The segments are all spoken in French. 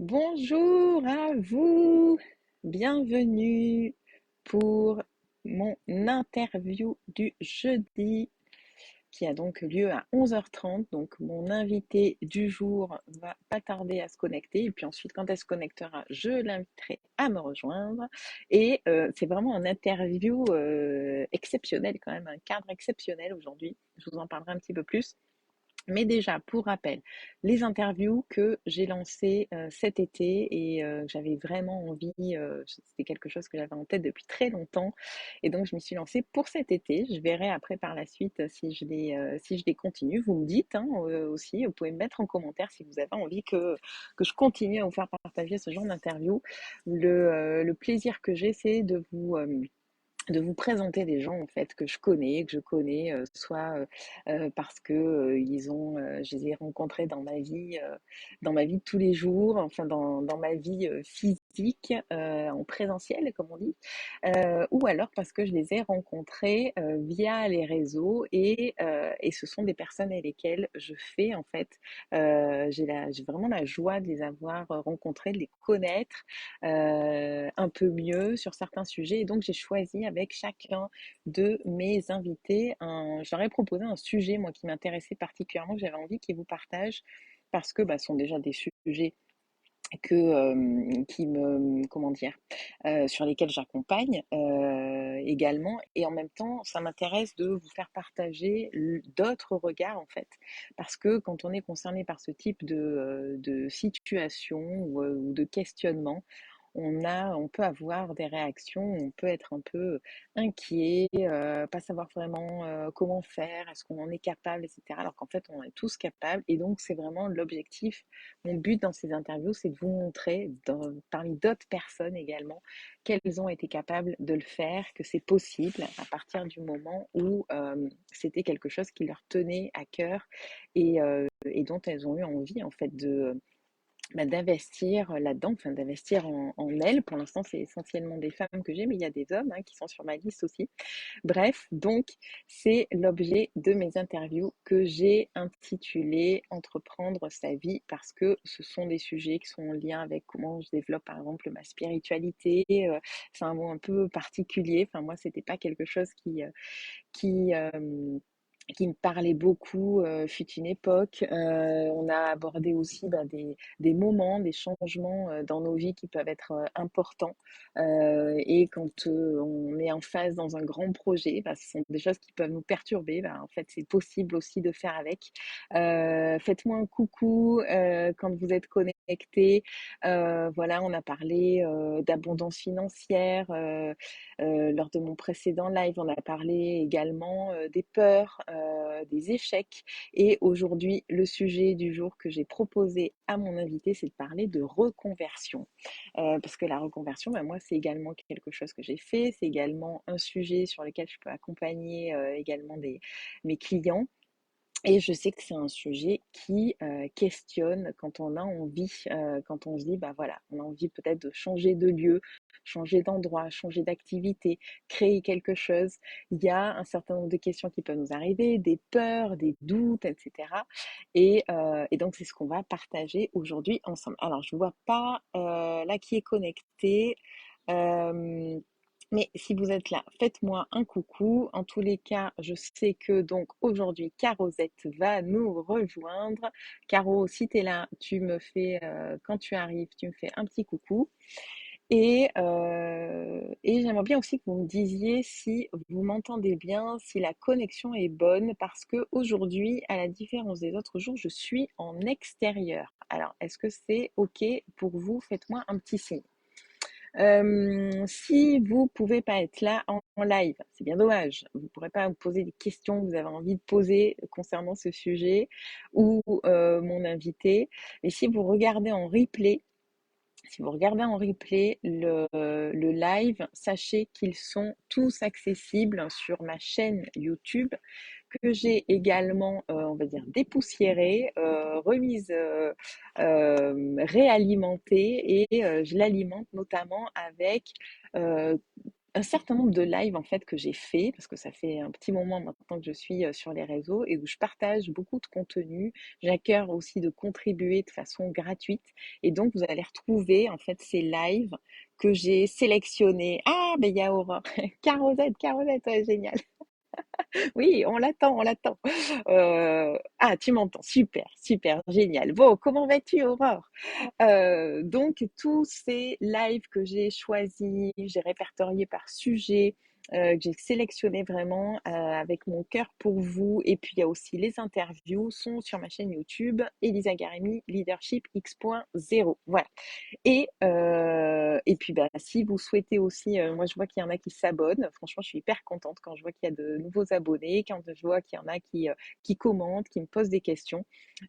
Bonjour à vous, bienvenue pour mon interview du jeudi qui a donc lieu à 11h30. Donc mon invité du jour va pas tarder à se connecter et puis ensuite quand elle se connectera, je l'inviterai à me rejoindre et c'est vraiment un interview exceptionnel quand même, un cadre exceptionnel aujourd'hui. Je vous en parlerai un petit peu plus. Mais déjà, pour rappel, les interviews que j'ai lancées cet été et j'avais vraiment envie, c'était quelque chose que j'avais en tête depuis très longtemps et donc je m'y suis lancée pour cet été. Je verrai après par la suite si je les continue. Vous me dites hein, aussi, vous pouvez me mettre en commentaire si vous avez envie que je continue à vous faire partager ce genre d'interview. Le plaisir que j'ai, c'est de vous présenter des gens en fait que je connais, soit parce que je les ai rencontrés dans ma vie de tous les jours, enfin dans ma vie physique, en présentiel comme on dit, ou alors parce que je les ai rencontrés via les réseaux et ce sont des personnes avec lesquelles je fais en fait, j'ai vraiment la joie de les avoir rencontrés, de les connaître un peu mieux sur certains sujets. Et donc, j'ai choisi avec chacun de mes invités, je leur ai proposé un sujet, moi, qui m'intéressait particulièrement, que j'avais envie qu'ils vous partagent, parce que ce sont déjà des sujets comment dire, sur lesquels j'accompagne également. Et en même temps, ça m'intéresse de vous faire partager d'autres regards, en fait. Parce que quand on est concerné par ce type de situation ou de questionnement, on peut avoir des réactions, on peut être un peu inquiet, pas savoir vraiment comment faire, est-ce qu'on en est capable, etc. Alors qu'en fait, on est tous capables. Et donc, c'est vraiment l'objectif. Mon but dans ces interviews, c'est de vous montrer, parmi d'autres personnes également, qu'elles ont été capables de le faire, que c'est possible à partir du moment où c'était quelque chose qui leur tenait à cœur et dont elles ont eu envie, en fait, d'investir là-dedans, enfin d'investir en elles. Pour l'instant, c'est essentiellement des femmes que j'ai, mais il y a des hommes qui sont sur ma liste aussi. Bref, donc c'est l'objet de mes interviews que j'ai intitulé Entreprendre sa vie parce que ce sont des sujets qui sont en lien avec comment je développe par exemple ma spiritualité. C'est un mot un peu particulier. Enfin, moi, c'était pas quelque chose qui, qui me parlait beaucoup, fut une époque. On a abordé aussi des moments, des changements dans nos vies qui peuvent être importants. Et quand on est en phase dans un grand projet, ce sont des choses qui peuvent nous perturber. En fait, c'est possible aussi de faire avec. Faites-moi un coucou quand vous êtes connectés. Voilà, on a parlé d'abondance financière. Lors de mon précédent live, on a parlé également des peurs, des échecs. Et aujourd'hui, le sujet du jour que j'ai proposé à mon invité, c'est de parler de reconversion. Parce que la reconversion, moi, c'est également quelque chose que j'ai fait. C'est également un sujet sur lequel je peux accompagner également mes clients. Et je sais que c'est un sujet qui questionne quand on a envie, quand on se dit, voilà, on a envie peut-être de changer de lieu, changer d'endroit, changer d'activité, créer quelque chose. Il y a un certain nombre de questions qui peuvent nous arriver, des peurs, des doutes, etc. Et donc, c'est ce qu'on va partager aujourd'hui ensemble. Alors, je ne vois pas là qui est connecté. Euh, mais si vous êtes là, faites-moi un coucou. En tous les cas, je sais que donc aujourd'hui, Carosette va nous rejoindre. Caro, si tu es là, tu me fais, quand tu arrives, tu me fais un petit coucou. Et j'aimerais bien aussi que vous me disiez si vous m'entendez bien, si la connexion est bonne, parce que aujourd'hui, à la différence des autres jours, je suis en extérieur. Alors, est-ce que c'est OK pour vous? Faites-moi un petit signe. Si vous pouvez pas être là en live, c'est bien dommage. Vous ne pourrez pas vous poser des questions que vous avez envie de poser concernant ce sujet ou mon invité. Mais si vous regardez en replay le live, sachez qu'ils sont tous accessibles sur ma chaîne YouTube que j'ai également, on va dire, dépoussiérée, remise, réalimentée et je l'alimente notamment avec un certain nombre de lives en fait que j'ai fait, parce que ça fait un petit moment maintenant que je suis sur les réseaux et où je partage beaucoup de contenu. J'ai à cœur aussi de contribuer de façon gratuite. Et donc, vous allez retrouver en fait ces lives que j'ai sélectionnés. Ah, ben il y a Aurore. Carosette, Carosette, ouais, génial. Oui, on l'attend, on l'attend. Ah, tu m'entends. Super, super, génial. Bon, comment vas-tu, Aurore? Donc tous ces lives que j'ai choisis, j'ai répertorié par sujet, que j'ai sélectionné vraiment avec mon cœur pour vous. Et puis il y a aussi les interviews, sont sur ma chaîne YouTube, Elisa Garemi, Leadership X.0. Voilà. Et puis, bah, si vous souhaitez aussi, moi je vois qu'il y en a qui s'abonnent. Franchement, je suis hyper contente quand je vois qu'il y a de nouveaux abonnés, quand je vois qu'il y en a qui commentent, qui me posent des questions.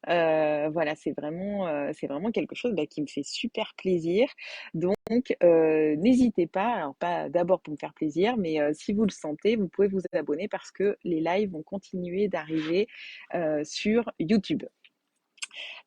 Voilà, c'est vraiment quelque chose bah, qui me fait super plaisir. Donc, n'hésitez pas, alors pas d'abord pour me faire plaisir, mais si vous le sentez, vous pouvez vous abonner parce que les lives vont continuer d'arriver sur YouTube.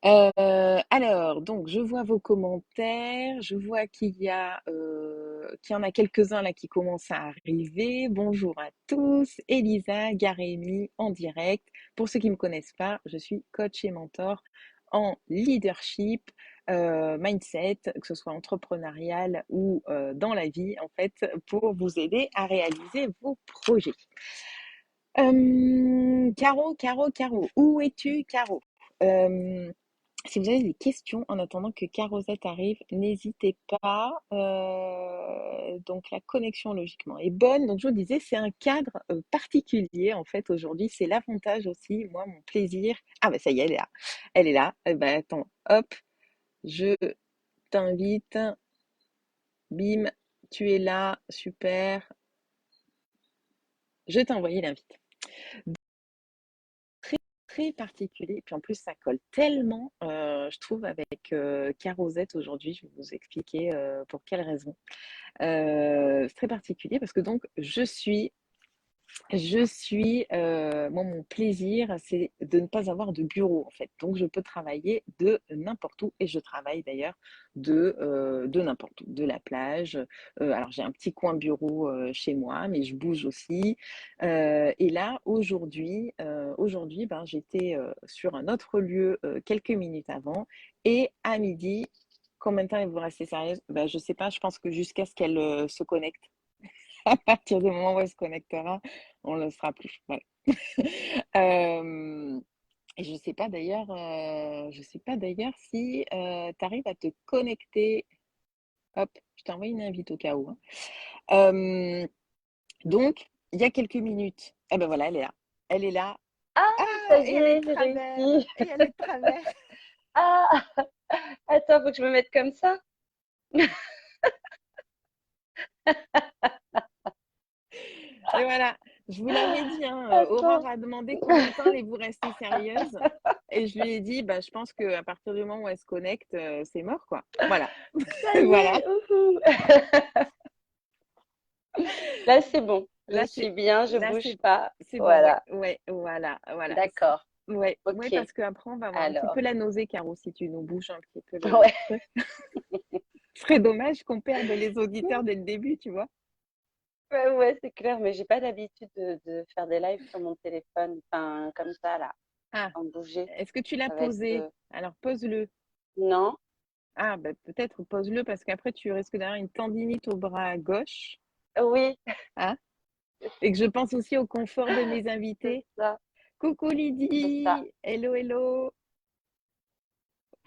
Alors, donc, je vois vos commentaires. Je vois qu'il y en a quelques-uns là qui commencent à arriver. Bonjour à tous. Elisa, Garémi, en direct. Pour ceux qui ne me connaissent pas, je suis coach et mentor en leadership, mindset, que ce soit entrepreneurial ou dans la vie, en fait, pour vous aider à réaliser vos projets. Caro, Caro, Caro, où es-tu, Caro? Euh, Si vous avez des questions en attendant que Carosette arrive, n'hésitez pas. Donc la connexion logiquement est bonne. Donc je vous disais, c'est un cadre particulier en fait aujourd'hui. C'est l'avantage aussi, moi, mon plaisir. Ah ben ça y est, elle est là. Elle est là. Eh ben attends, hop, je t'invite. Bim, tu es là, super. Je t'ai envoyé l'invite. Très, très particulier. Puis en plus, ça colle tellement, je trouve, avec Carosette aujourd'hui. Je vais vous expliquer pour quelles raisons. C'est très particulier parce que donc, moi, mon plaisir, c'est de ne pas avoir de bureau, en fait. Donc, je peux travailler de n'importe où et je travaille d'ailleurs de n'importe où, de la plage. Alors, j'ai un petit coin bureau chez moi, mais je bouge aussi. Et là, aujourd'hui, ben, j'étais sur un autre lieu quelques minutes avant et à midi, combien de temps vous restez sérieuse? Ben, je sais pas, je pense que jusqu'à ce qu'elle se connecte. À partir du moment où elle se connectera, on ne le sera plus. Voilà. Euh, et je sais pas d'ailleurs si tu arrives à te connecter. Hop, je t'ai envoyé une invite au cas où, hein. Euh, donc, il y a quelques minutes, eh ben voilà, elle est là. Elle est là. Ah, Ah, ça et y elle est est, de j'ai travers. réussi. Et elle est de travers. Ah, attends, faut que je me mette comme ça. Et voilà, je vous l'avais dit, hein, Aurore Attends. a demandé combien de temps allez-vous rester sérieuse. Et je lui ai dit, bah, je pense qu'à partir du moment où elle se connecte, c'est mort, quoi. Voilà. Ça y Voilà. est, ouhou. Là, c'est bon. Je Là, suis bien, je là, bouge pas. c'est bon, ouais, Voilà. ouais, voilà, voilà. D'accord. Ouais, ouais, Ok. parce qu'après, on va avoir un petit peu Alors. la nausée, Caro, si tu nous bouges un petit peu le Ouais. truc. Ce serait dommage qu'on perde les auditeurs dès le début, tu vois. Ouais, ouais, c'est clair, mais j'ai pas l'habitude de faire des lives sur mon téléphone, enfin, comme ça, là, Ah, sans bouger. est-ce que tu l'as Ça va être. posé? Alors, pose-le. Non? Ah, bah, peut-être pose-le parce qu'après, tu risques d'avoir une tendinite au bras gauche. Oui, Hein, et que je pense aussi au confort de mes c'est invités. ça, Coucou c'est ça. Lydie, hello, hello.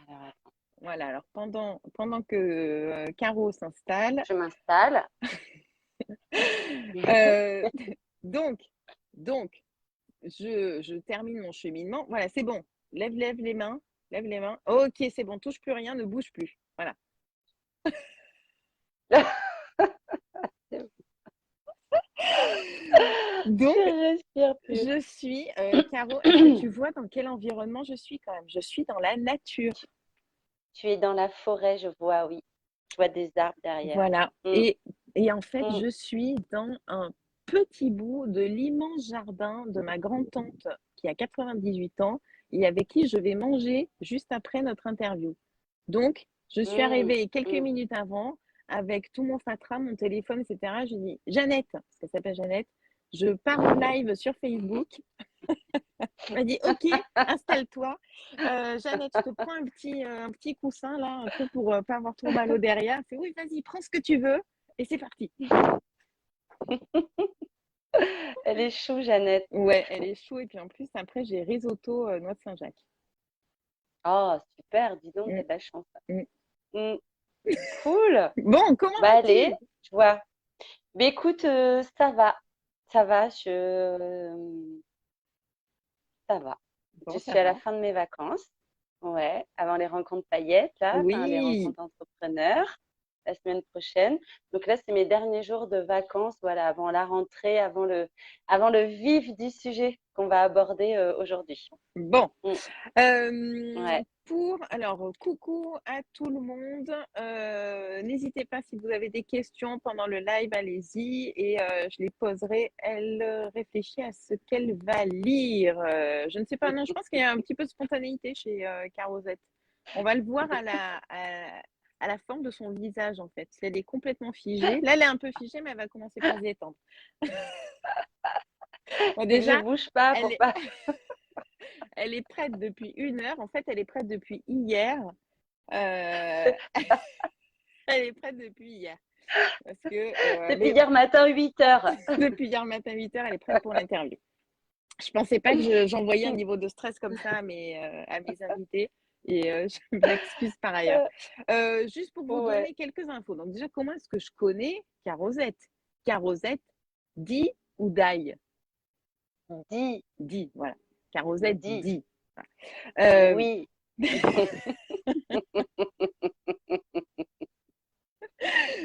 Alors, Voilà, alors pendant que Caro s'installe, je m'installe. euh, donc, donc, je termine mon cheminement. Voilà, c'est bon. Lève les mains, lève les mains. Ok, c'est bon, touche plus rien, ne bouge plus. Voilà. Donc, Je respire plus. je suis, Caro, est-ce que tu vois dans quel environnement je suis quand même? Je suis dans la nature. Tu es dans la forêt, je vois, oui. Je vois des arbres derrière. Voilà. Mm, Et en fait, mm, je suis dans un petit bout de l'immense jardin de ma grand-tante qui a 98 ans et avec qui je vais manger juste après notre interview. Donc, je suis mm, arrivée quelques mm. minutes avant avec tout mon fatras, mon téléphone, etc. J'ai dit, Jeannette, parce qu'elle s'appelle Jeannette, je pars en live sur Facebook. Elle m'a dit, OK, installe-toi. Jeannette, je te prends un petit coussin, là, un peu pour pas avoir trop mal au derrière. Elle fait, oui, vas-y, prends ce que tu veux. Et c'est parti. Elle est chou, Jeannette. Ouais, elle est chou. Et puis en plus, après, j'ai risotto noix de Saint-Jacques. Oh, super, dis donc, Mm, t'as de la chance. mm. Mm, cool. Bon, comment Bah allez, vas-tu? je vois. Mais écoute, ça va. Ça va, ça va. Je Bon, ça suis à la va. fin de mes vacances. Ouais, avant les rencontres paillettes, là, enfin les Oui. rencontres entrepreneurs, la semaine prochaine. Donc là, c'est mes derniers jours de vacances, voilà, avant la rentrée, avant le vif du sujet qu'on va aborder aujourd'hui. Bon. Mm, ouais. Alors, coucou à tout le monde. N'hésitez pas si vous avez des questions pendant le live, allez-y et je les poserai. Elle réfléchit à ce qu'elle va lire. Je ne sais pas, non, je pense qu'il y a un petit peu de spontanéité chez Carosette. On va le voir à la forme de son visage, en fait. Si elle est complètement figée. Là, elle est un peu figée, mais elle va commencer par se détendre. Bon, Faut que je déjà, bouge pas elle pour est, pas. elle est prête depuis 1 heure. En fait, elle est prête depuis hier. Euh, Elle est prête depuis hier. Parce que, Depuis hier matin, 8 heures. depuis hier matin 8 heures, elle est prête pour l'interview. Je pensais pas que j'envoyais un niveau de stress comme ça à mes invités. Et je m'excuse par ailleurs. Juste pour vous Ouais. donner quelques infos. Donc déjà, comment est-ce que je connais Carosette? Carosette, dit ou die? Dis, Dit, voilà. Carosette dis. dit. Voilà. Oui.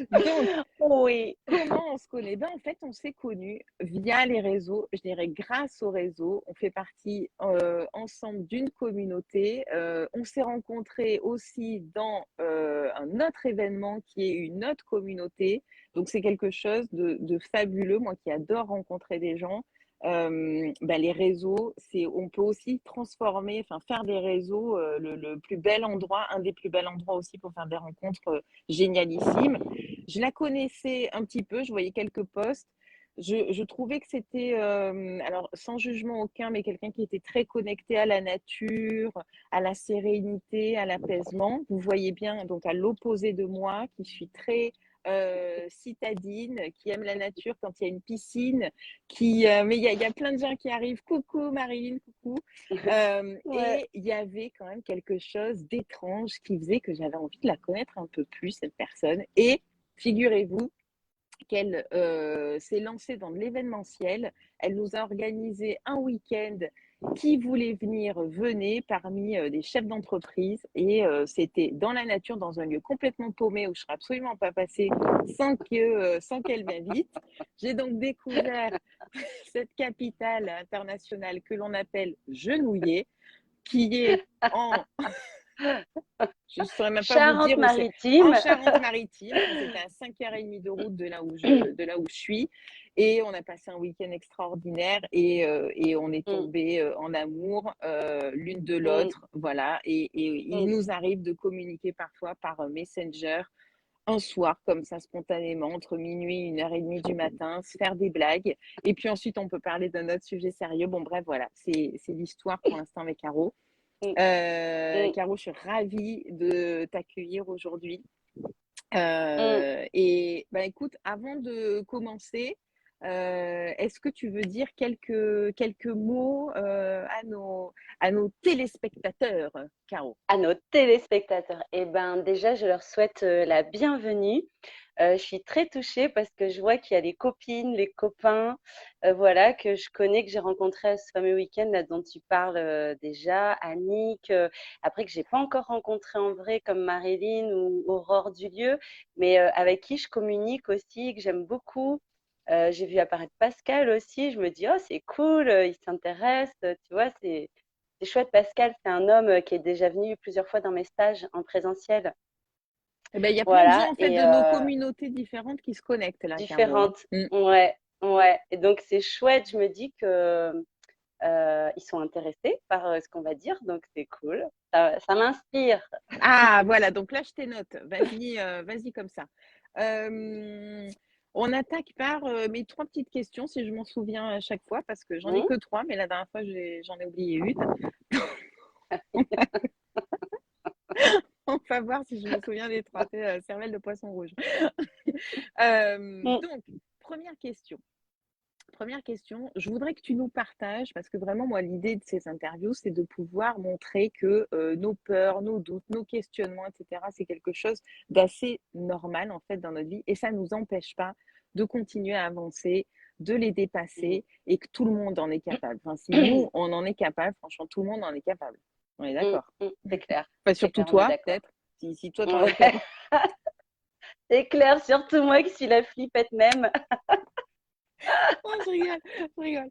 Donc, Oui. comment on se connaît? Ben, en fait, on s'est connus via les réseaux, je dirais grâce aux réseaux. On fait partie ensemble d'une communauté. On s'est rencontrés aussi dans un autre événement qui est une autre communauté. Donc, c'est quelque chose de fabuleux. Moi qui adore rencontrer des gens, ben, les réseaux, on peut aussi transformer, enfin faire des réseaux le plus bel endroit, un des plus bels endroits aussi pour faire des rencontres génialissimes. Je la connaissais un petit peu, je voyais quelques posts. Je trouvais que c'était, alors sans jugement aucun, mais quelqu'un qui était très connecté à la nature, à la sérénité, à l'apaisement. Vous voyez bien, donc à l'opposé de moi, qui suis très citadine, qui aime la nature quand il y a une piscine, mais il y a plein de gens qui arrivent. Coucou Marilyn, coucou. Ouais. Et il y avait quand même quelque chose d'étrange qui faisait que j'avais envie de la connaître un peu plus, cette personne. Et figurez-vous qu'elle s'est lancée dans l'événementiel. Elle nous a organisé un week-end. Qui voulait venir, venez parmi des chefs d'entreprise. Et c'était dans la nature, dans un lieu complètement paumé où je ne serais absolument pas passée sans qu'elle m'invite. J'ai donc découvert cette capitale internationale que l'on appelle Genouillé, qui est en je ne saurais même pas vous dire où c'est. En Charente-Maritime. Charente-Maritime, enfin, c'était à 5h30 de route de là où je suis. Et on a passé un week-end extraordinaire et on est Mm, tombé en amour l'une de mm, l'autre. Voilà. Et il mm, nous arrive de communiquer parfois par Messenger un soir comme ça spontanément entre minuit et 1h30 du matin, se faire des blagues et puis ensuite on peut parler d'un autre sujet sérieux. Bon bref voilà, c'est l'histoire pour l'instant avec Caro. mm, mm, Caro, je suis ravie de t'accueillir aujourd'hui. mm. Et bah, écoute, avant de commencer, est-ce que tu veux dire quelques mots à nos téléspectateurs, Caro? À nos téléspectateurs. Eh ben, déjà, je leur souhaite la bienvenue. Je suis très touchée parce que je vois qu'il y a les copines, les copains, voilà, que je connais, que j'ai rencontrés à ce fameux week-end là dont tu parles déjà, Annick, après que j'ai pas encore rencontré en vrai comme Marilyn ou Aurore Dulieu, mais avec qui je communique aussi, que j'aime beaucoup. J'ai vu apparaître Pascal aussi. Je me dis, oh, c'est cool, il s'intéresse, tu vois, c'est chouette. Pascal, c'est un homme qui est déjà venu plusieurs fois dans mes stages en présentiel. Eh ben, il y a plein de gens Voilà, en fait et de nos communautés différentes qui se connectent là, Caro, hein. différentes. Ouais, ouais. Et donc, c'est chouette. Je me dis que ils sont intéressés par ce qu'on va dire, donc c'est cool. Ça m'inspire. Ah voilà, donc là je tes notes. Vas-y, vas-y comme ça. Hem, on attaque par, mes 3 petites questions si je m'en souviens à chaque fois parce que j'en ai Mmh. que 3 mais la dernière fois j'en ai oublié une. On va voir si je me souviens des 3. Tu sais, cervelle de poisson rouge. Mmh. Donc première question, je voudrais que tu nous partages parce que vraiment moi l'idée de ces interviews, c'est de pouvoir montrer que, nos peurs, nos doutes, nos questionnements et cetera, c'est quelque chose d'assez normal en fait dans notre vie et ça ne nous empêche pas de continuer à avancer, de les Mmh. dépasser et que tout le monde en est capable. Enfin si nous, on en est capable, franchement tout le monde en est capable. On est Mmh, d'accord? mmh. Enfin C'est surtout clair, on est toi d'accord. peut-être? Si toi tu en es Ouais, capable. c'est clair, surtout moi qui suis la flippette même. Oh je rigole, je rigole.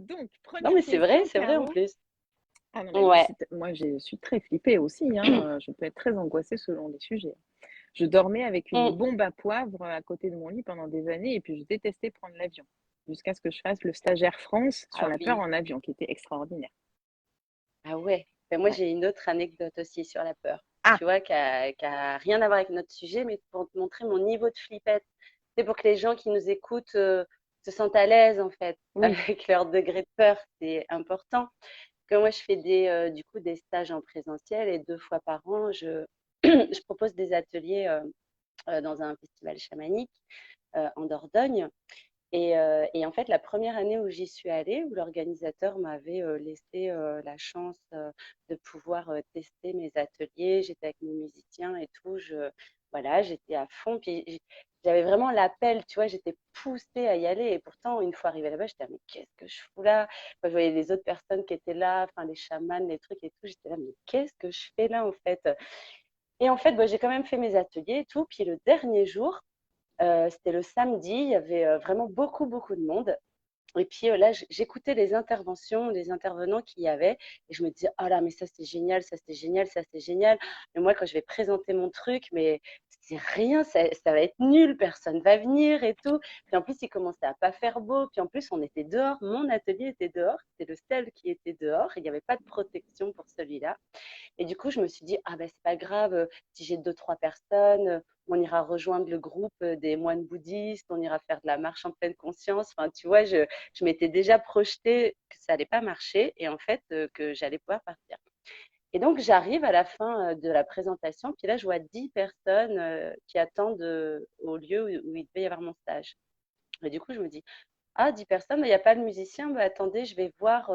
Donc Non, première mais question c'est vrai en Caro. plus. Ah non, mais moi, Ouais. moi je suis très flippée aussi, hein, je peux être très angoissée selon les sujets. Je dormais avec une Mmh. bombe à poivre à côté de mon lit pendant des années et puis je détestais prendre l'avion. Jusqu'à ce que je fasse le stage Air France sur Ah la peur oui. en avion, qui était extraordinaire. Ah ouais. Ben moi, Ouais. j'ai une autre anecdote aussi sur la peur. Ah, Tu vois, qui a rien à voir avec notre sujet, mais pour te montrer mon niveau de flippette. C'est pour que les gens qui nous écoutent se sentent à l'aise, en fait, oui. avec leur degré de peur. C'est important. Que moi, je fais du coup, des stages en présentiel et 2 fois par an, je propose des ateliers dans un festival chamanique en Dordogne. Et en fait, la première année où j'y suis allée, où l'organisateur m'avait laissé la chance de pouvoir tester mes ateliers, j'étais avec mes musiciens et tout, voilà, j'étais à fond. Puis j'avais vraiment l'appel, tu vois, j'étais poussée à y aller. Et pourtant, une fois arrivée là-bas, j'étais là, mais qu'est-ce que je fous là? Quand je voyais les autres personnes qui étaient là, enfin les chamans, les trucs et tout, j'étais là, mais qu'est-ce que je fais là en fait? Et en fait, bah, j'ai quand même fait mes ateliers et tout. Puis le dernier jour, c'était le samedi, il y avait vraiment beaucoup, beaucoup de monde. Et puis là, j'écoutais les interventions, les intervenants qu'il y avait, et je me disais, oh là, mais ça c'est génial, ça c'est génial, ça c'est génial. Et moi, quand je vais présenter mon truc, mais c'est rien, ça va être nul, personne va venir et tout. Puis en plus, il commençait à pas faire beau. Puis en plus, on était dehors, mon atelier était dehors, c'était le seul qui était dehors, il n'y avait pas de protection pour celui-là. Et du coup, je me suis dit, ah ben c'est pas grave, si j'ai 2, 3 personnes, on ira rejoindre le groupe des moines bouddhistes, on ira faire de la marche en pleine conscience. Enfin, tu vois, je m'étais déjà projetée que ça allait pas marcher et en fait que j'allais pouvoir partir. Et donc, j'arrive à la fin de la présentation, puis là, je vois 10 personnes qui attendent au lieu où il devait y avoir mon stage. Et du coup, je me dis, ah, 10 personnes, mais il n'y a pas de musicien. Bah, attendez, je vais voir.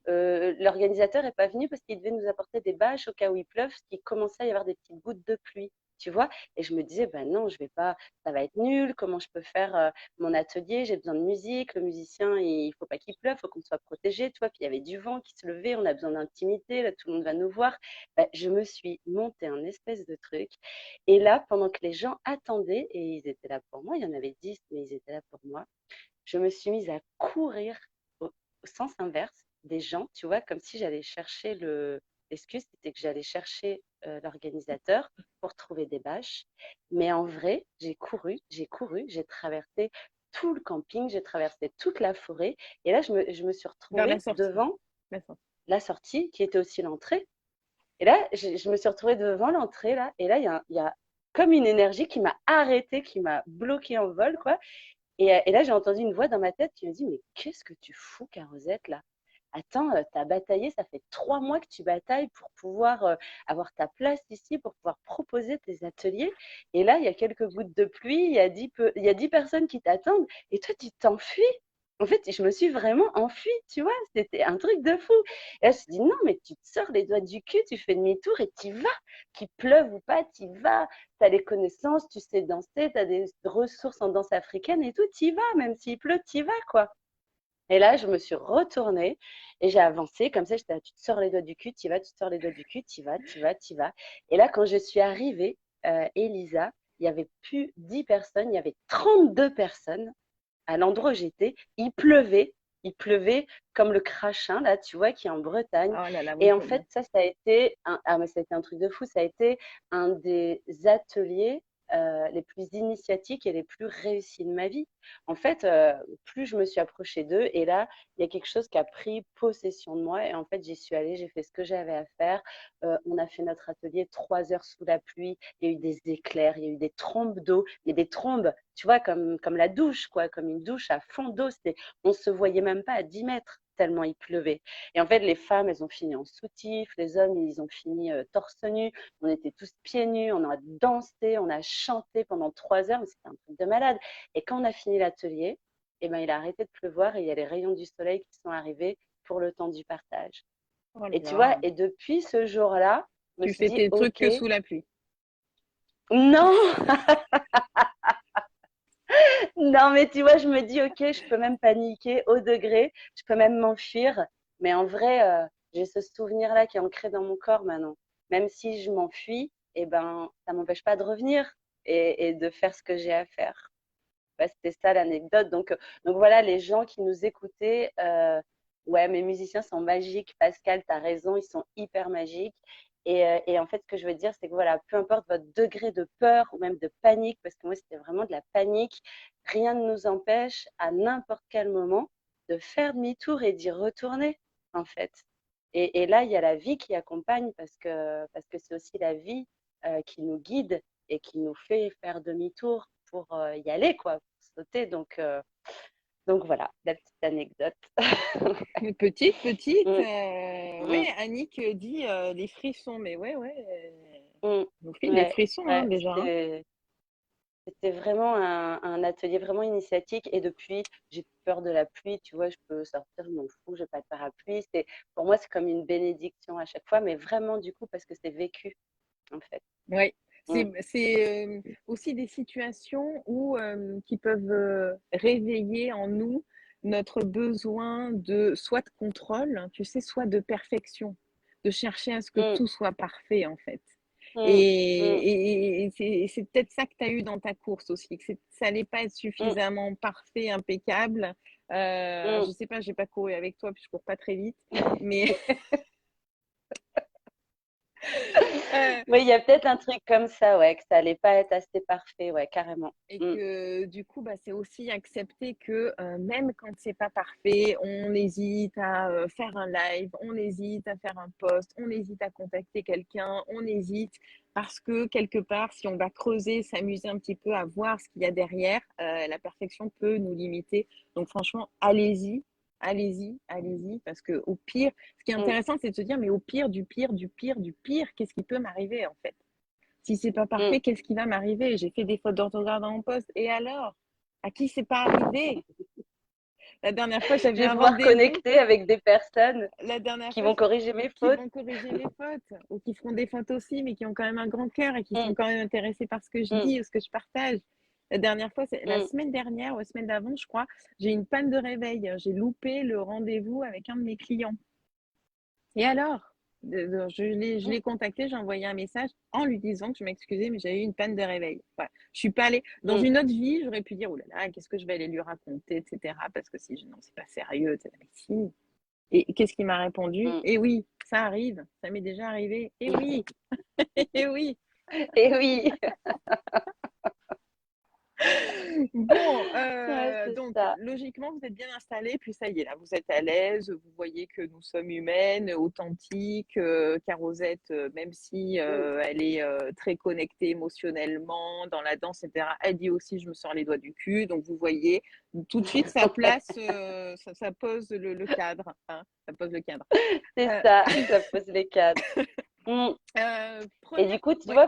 L'organisateur n'est pas venu parce qu'il devait nous apporter des bâches au cas où il pleuve, parce qu'il commençait à y avoir des petites gouttes de pluie. Tu vois? Et je me disais, bah non, je vais pas, ça va être nul. Comment je peux faire mon atelier? J'ai besoin de musique. Le musicien, il faut pas qu'il pleuve, il faut qu'on soit protégé. Tu vois? Puis il y avait du vent qui se levait, on a besoin d'intimité. Là, tout le monde va nous voir. Bah, je me suis monté un espèce de truc. Et là, pendant que les gens attendaient, et ils étaient là pour moi, il y en avait 10, mais ils étaient là pour moi, je me suis mise à courir au sens inverse des gens, tu vois, comme si j'allais chercher l'excuse, c'était que j'allais chercher l'organisateur pour trouver des bâches. Mais en vrai, j'ai couru, j'ai traversé tout le camping, j'ai traversé toute la forêt. Et là, je me suis Vers la retrouvée sortie. devant La sortie. la sortie, qui était aussi l'entrée. Et là, je me suis retrouvée devant l'entrée, là. Et là, il y a comme une énergie qui m'a arrêtée, qui m'a bloquée en vol, quoi. Et là, j'ai entendu une voix dans ma tête qui me dit, mais qu'est-ce que tu fous, Carosette, là? Attends, tu as bataillé, ça fait 3 mois que tu batailles pour pouvoir avoir ta place ici, pour pouvoir proposer tes ateliers. Et là, il y a quelques gouttes de pluie, il y a 10 personnes qui t'attendent, et toi, tu t'enfuis. En fait, je me suis vraiment enfuie, tu vois, c'était un truc de fou. Et là, je me suis dit, non, mais tu te sors les doigts du cul, tu fais demi-tour et tu vas. Qu'il pleuve ou pas, tu vas. Tu as les connaissances, tu sais danser, tu as des ressources en danse africaine et tout, tu y vas. Même s'il pleut, tu y vas, quoi. Et là, je me suis retournée et j'ai avancé. Comme ça, j'étais là, tu te sors les doigts du cul, tu y vas, tu te sors les doigts du cul, tu y vas, tu y vas, tu y vas. Et là, quand je suis arrivée, Elisa, il n'y avait plus 10 personnes, il y avait 32 personnes à l'endroit où j'étais. Il pleuvait comme le crachin, là, tu vois, qui est en Bretagne. Oh là là, oui, Et je en vois fait, bien. ça a été mais ça a été un truc de fou. Ça a été un des ateliers. les plus initiatiques et les plus réussies de ma vie. En fait, plus je me suis approchée d'eux, et là, il y a quelque chose qui a pris possession de moi. Et en fait, j'y suis allée, j'ai fait ce que j'avais à faire. On a fait notre atelier 3 heures sous la pluie. Il y a eu des éclairs, il y a eu des trombes d'eau, il y a des trombes, tu vois, comme la douche, quoi, comme une douche à fond d'eau. On se voyait même pas à 10 mètres tellement il pleuvait. Et en fait, les femmes, elles ont fini en soutif, les hommes, ils ont fini torse nu. On était tous pieds nus, on a dansé, on a chanté pendant 3 heures, mais c'était un truc de malade. Et quand on a fini l'atelier, eh ben, il a arrêté de pleuvoir et il y a les rayons du soleil qui sont arrivés pour le temps du partage. Oh là Et tu vois, là. et depuis ce jour-là, je me Tu suis fais dit, tes trucs OK, que sous la pluie. non, non, mais tu vois, je me dis, OK, je peux même paniquer au degré, je peux même m'enfuir, mais en vrai, j'ai ce souvenir-là qui est ancré dans mon corps maintenant. Même si je m'enfuis, eh ben, ça m'empêche pas de revenir et de faire ce que j'ai à faire. Ouais, c'était ça l'anecdote. Donc voilà, les gens qui nous écoutaient, ouais, mes musiciens sont magiques. Pascal, tu as raison, ils sont hyper magiques. Et en fait, ce que je veux dire, c'est que voilà, peu importe votre degré de peur ou même de panique, parce que moi, c'était vraiment de la panique, rien ne nous empêche à n'importe quel moment de faire demi-tour et d'y retourner, en fait. Et là, il y a la vie qui accompagne parce que c'est aussi la vie qui nous guide et qui nous fait faire demi-tour pour y aller, quoi, pour sauter. Donc voilà, la petite anecdote. Mais petite, petite. Mm, Ouais, mm, Annick dit les frissons. Mais ouais, ouais. mm. Nous file les Ouais, frissons, hein, ouais, déjà, hein. c'était vraiment un atelier vraiment initiatique. Et depuis, j'ai plus peur de la pluie. Tu vois, je peux sortir, je m'en fous, j'ai pas de parapluie. Pour moi, c'est comme une bénédiction à chaque fois, mais vraiment du coup parce que c'est vécu en fait. Ouais. Mm, C'est aussi des situations où, qui peuvent réveiller en nous notre besoin de soit de contrôle, hein, tu sais, soit de perfection, de chercher à ce que mm, tout soit parfait, en fait. mm, mm, Et c'est peut-être ça que tu as eu dans ta course aussi, que ça allait pas être mm, suffisamment parfait, impeccable. Je mm. sais pas, j'ai pas couru avec toi, puis je cours pas très vite, mais heu Oui, il y a peut-être un truc comme ça, ouais, que ça allait pas être assez parfait, ouais, carrément. et Mm, que du coup, bah, c'est aussi accepter que même quand c'est pas parfait, on hésite à faire un live, on hésite à faire un post, on hésite à contacter quelqu'un, on hésite parce que quelque part, si on va creuser, s'amuser un petit peu à voir ce qu'il y a derrière, la perfection peut nous limiter. Donc franchement, allez-y, allez-y, allez-y, parce que au pire, ce qui est mm, intéressant, c'est de se dire, mais au pire, du pire, du pire, du pire, qu'est-ce qui peut m'arriver en fait? Si c'est pas mm. parfait, qu'est-ce qui va m'arriver? J'ai fait des fautes d'orthographe dans mon poste. Et alors? À qui c'est pas arrivé? La dernière fois, Je j'avais vais un pouvoir rendez-vous. connecter avec des personnes La dernière qui fois, vont corriger mes qui fautes. vont corriger mes fautes ou qui feront des fautes aussi, mais qui ont quand même un grand cœur et qui sont Mm, quand même intéressés par ce que je mm, dis ou ce que je partage. La dernière fois, c'est la mm, semaine dernière ou la semaine d'avant, je crois, j'ai eu une panne de réveil. J'ai loupé le rendez-vous avec un de mes clients. Et alors? Je l'ai mm, contacté, j'ai envoyé un message en lui disant que je m'excusais, mais j'avais eu une panne de réveil. Voilà. Je suis pas allée. Dans mm, une autre vie, j'aurais pu dire, oh là là, qu'est-ce que je vais aller lui raconter, etc. Parce que si je, non, c'est pas sérieux, etc. Mais si. Et qu'est-ce qu'il m'a répondu? mm. Eh oui, ça arrive, ça m'est déjà arrivé. Eh oui, eh oui. Et oui, Bon, ouais, c'est donc ça. logiquement, vous êtes bien installés, puis ça y est, là, vous êtes à l'aise, vous voyez que nous sommes humaines, authentiques. Carosette, même si Mm, elle est très connectée émotionnellement dans la danse, etc., elle dit aussi, je me sors les doigts du cul. Donc vous voyez, tout de suite, ça place, ça pose le cadre, hein, ça pose le cadre. c'est Euh, ça, ça pose les cadres. Mm. Et première, du coup, tu ouais, vois,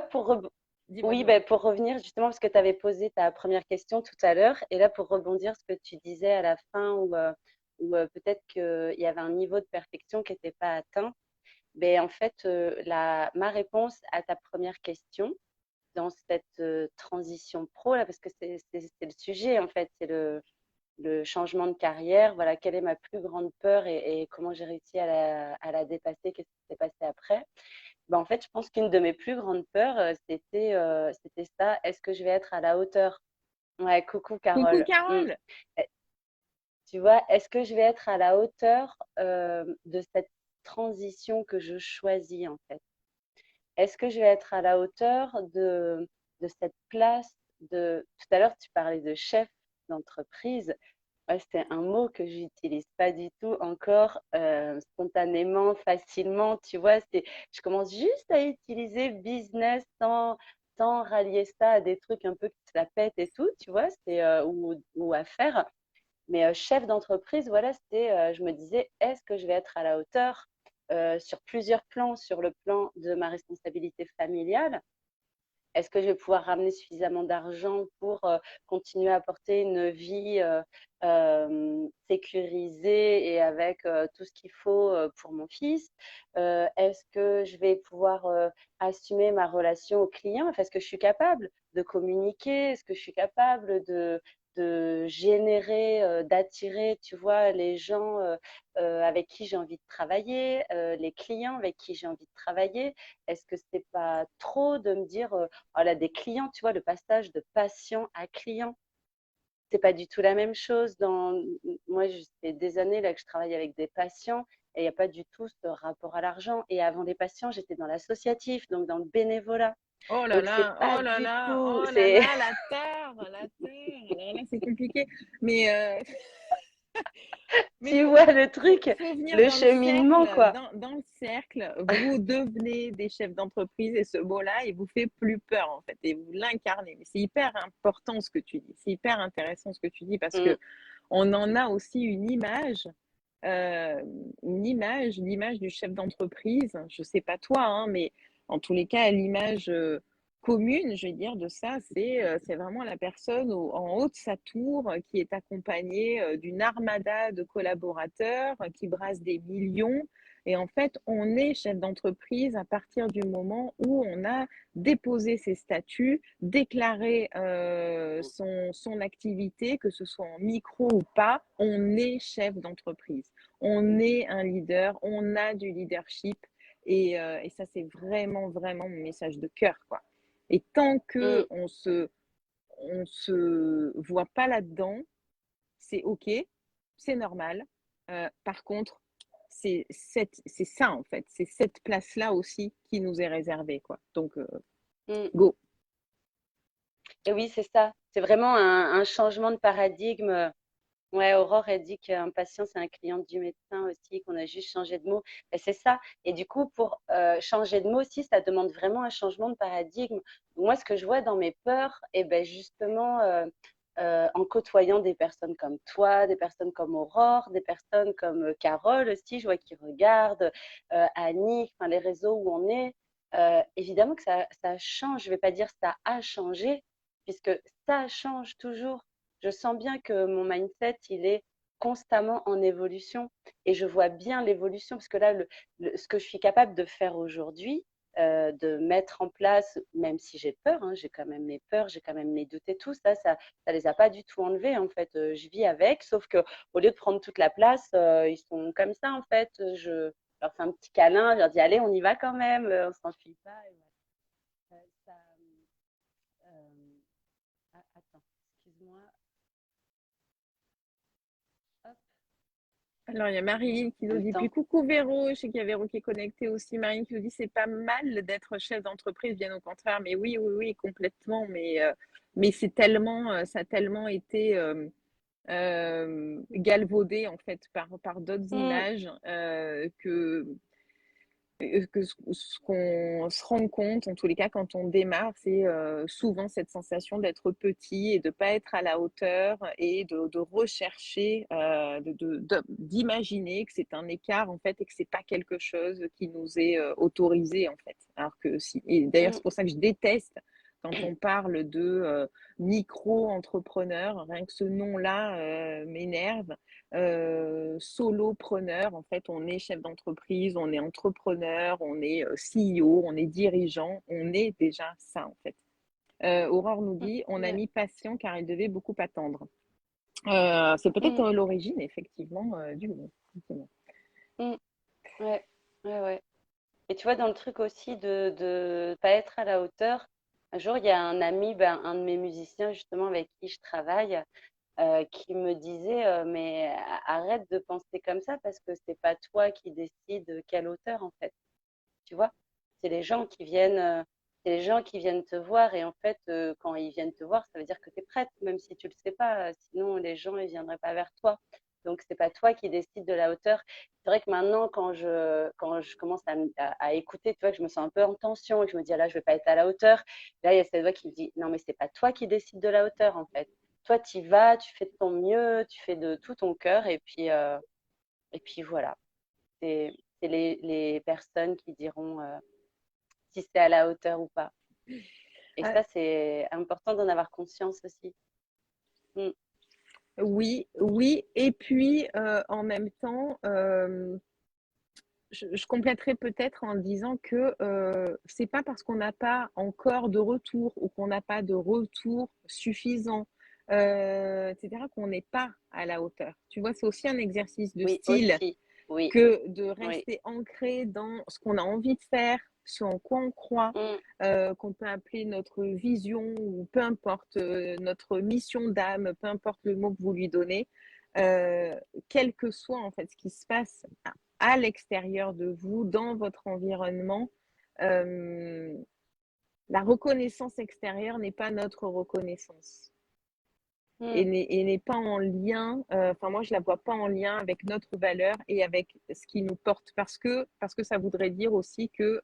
dis-moi, oui, dis-moi. ben, pour revenir justement, parce que tu avais posé ta première question tout à l'heure, et là, pour rebondir ce que tu disais à la fin, où peut-être qu'il y avait un niveau de perfection qui n'était pas atteint, ben, en fait, ma réponse à ta première question, dans cette transition pro, là, parce que c'est le sujet, en fait, c'est le changement de carrière, voilà, quelle est ma plus grande peur et comment j'ai réussi à la dépasser, qu'est-ce qui s'est passé après. Ben, en fait, je pense qu'une de mes plus grandes peurs, c'était ça. Est-ce que je vais être à la hauteur? Ouais, coucou Coucou Carole. Carole. Eh, tu vois, est-ce que je vais être à la hauteur de cette transition que je choisis en fait? Est-ce que je vais être à la hauteur de cette place de… Tout à l'heure, tu parlais de chef d'entreprise. Ouais, c'est un mot que j'utilise pas du tout encore spontanément, facilement. Tu vois, je commence juste à utiliser business sans rallier ça à des trucs un peu qui se la pètent et tout, tu vois, ou à faire. Mais chef d'entreprise, voilà, je me disais, est-ce que je vais être à la hauteur sur plusieurs plans, sur le plan de ma responsabilité familiale? Est-ce que je vais pouvoir ramener suffisamment d'argent pour continuer à apporter une vie sécurisée et avec tout ce qu'il faut pour mon fils? Est-ce que je vais pouvoir assumer ma relation au client? Enfin, est-ce que je suis capable de communiquer? Est-ce que je suis capable de générer, d'attirer, tu vois, les gens avec qui j'ai envie de travailler, les clients avec qui j'ai envie de travailler? Est-ce que c'est pas trop de me dire, voilà, des clients, tu vois, le passage de patient à client, c'est pas du tout la même chose. Moi, c'est des années là que je travaille avec des patients et il n'y a pas du tout ce rapport à l'argent. Et avant les patients, j'étais dans l'associatif, donc dans le bénévolat. Oh là Donc c'est là, pas oh là du là, tout, oh là c'est… là, la terre, la terre. Alors là, c'est compliqué. Mais, mais Tu vois le truc, faut venir le dans le cheminement, cercle. quoi. Dans le cercle, vous devenez des chefs d'entreprise et ce mot-là, il vous fait plus peur en fait et vous l'incarnez. Mais c'est hyper important ce que tu dis. C'est hyper intéressant ce que tu dis parce Mm, que on en a aussi euh, l'image du chef d'entreprise. Je sais pas toi, hein, mais en tous les cas, l'image commune, je vais dire, de ça, c'est vraiment la personne en haut de sa tour qui est accompagnée d'une armada de collaborateurs qui brassent des millions. Et en fait, on est chef d'entreprise à partir du moment où on a déposé ses statuts, déclaré son activité, que ce soit en micro ou pas, on est chef d'entreprise. On est un leader, on a du leadership. Et ça, c'est vraiment, vraiment mon message de cœur, quoi. Et tant mm, que on se voit pas là-dedans, c'est OK, c'est normal. Par contre, c'est ça, en fait. C'est cette place-là aussi qui nous est réservée, quoi. Donc, mm. go. Et oui, c'est ça. C'est vraiment un changement de paradigme. Ouais, Aurore, elle dit qu'un patient, c'est un client du médecin aussi, qu'on a juste changé de mot. Ben, c'est ça. Et du coup, pour changer de mot aussi, ça demande vraiment un changement de paradigme. Moi, ce que je vois dans mes peurs, et ben justement, en côtoyant des personnes comme toi, des personnes comme Aurore, des personnes comme Carole aussi, je vois qui regardent, Annie, enfin, les réseaux où on est, évidemment que ça change. Je vais pas dire ça a changé, puisque ça change toujours. Je sens bien que mon mindset, il est constamment en évolution et je vois bien l'évolution parce que là, ce que je suis capable de faire aujourd'hui, de mettre en place, même si j'ai peur, hein, j'ai quand même mes peurs, j'ai quand même mes doutes et tout, ça les a pas du tout enlevés en fait. Je vis avec, sauf que au lieu de prendre toute la place, ils sont comme ça en fait. Je leur fais un petit câlin, je leur dis allez, on y va quand même, on s'enfuit pas. Et voilà. Attends, excuse-moi. Hop, Alors, il y a Marilyn qui en nous même dit, puis temps. coucou Véro, je sais qu'il y a Véro qui est connecté aussi. Marilyn qui nous dit, c'est pas mal d'être chef d'entreprise, bien au contraire. Mais oui, oui, oui, complètement. Mais c'est tellement, ça a tellement été galvaudé en fait par d'autres Mm, images que ce qu'on se rend compte, en tous les cas, quand on démarre, c'est souvent cette sensation d'être petit et de ne pas être à la hauteur et de rechercher, d'imaginer que c'est un écart, en fait, et que c'est pas quelque chose qui nous est autorisé, en fait. Alors que si, et d'ailleurs, mm, c'est pour ça que je déteste quand on parle de micro-entrepreneur, rien que ce nom-là m'énerve solopreneur. En fait, on est chef d'entreprise, on est entrepreneur, on est CEO, on est dirigeant, on est déjà ça en fait. Aurore nous dit, on a ouais, mis patient car il devait beaucoup attendre. C'est peut-être mm, l'origine effectivement du mot. mm, ouais, ouais, ouais. Et tu vois, dans le truc aussi de pas être à la hauteur, un jour, il y a un ami, ben, un de mes musiciens, justement, avec qui je travaille, qui me disait, mais arrête de penser comme ça parce que c'est pas toi qui décides quelle hauteur, en fait. Tu vois? C'est les gens qui viennent. c'est les gens qui viennent te voir et en fait, quand ils viennent te voir, ça veut dire que tu es prête, même si tu le sais pas. Sinon, les gens, ils viendraient pas vers toi. Donc, c'est pas toi qui décides de la hauteur. C'est vrai que maintenant, quand je commence à écouter, tu vois, que je me sens un peu en tension et que je me dis, ah là, je vais pas être à la hauteur. Là, il y a cette voix qui me dit, non, mais c'est pas toi qui décides de la hauteur, en fait. Toi, tu y vas, tu fais de ton mieux, tu fais de tout ton cœur et puis voilà. C'est les personnes qui diront si c'est à la hauteur ou pas. Et Ah, ça, c'est important d'en avoir conscience aussi. Mm. oui, oui. Et puis, en même temps, je compléterai peut-être en disant que c'est pas parce qu'on n'a pas encore de retour ou qu'on n'a pas de retour suffisant, etc., qu'on n'est pas à la hauteur. Tu vois, c'est aussi un exercice de Oui, style aussi. Oui, que de oui. rester ancré dans ce qu'on a envie de faire, ce en quoi on croit, Mm, qu'on peut appeler notre vision ou peu importe, notre mission d'âme, peu importe le mot que vous lui donnez, euh, quel que soit en fait ce qui se passe à l'extérieur de vous, dans votre environnement, euh, la reconnaissance extérieure n'est pas notre reconnaissance mm. et n'est pas en lien, enfin moi je la vois pas en lien avec notre valeur et avec ce qui nous porte parce que ça voudrait dire aussi que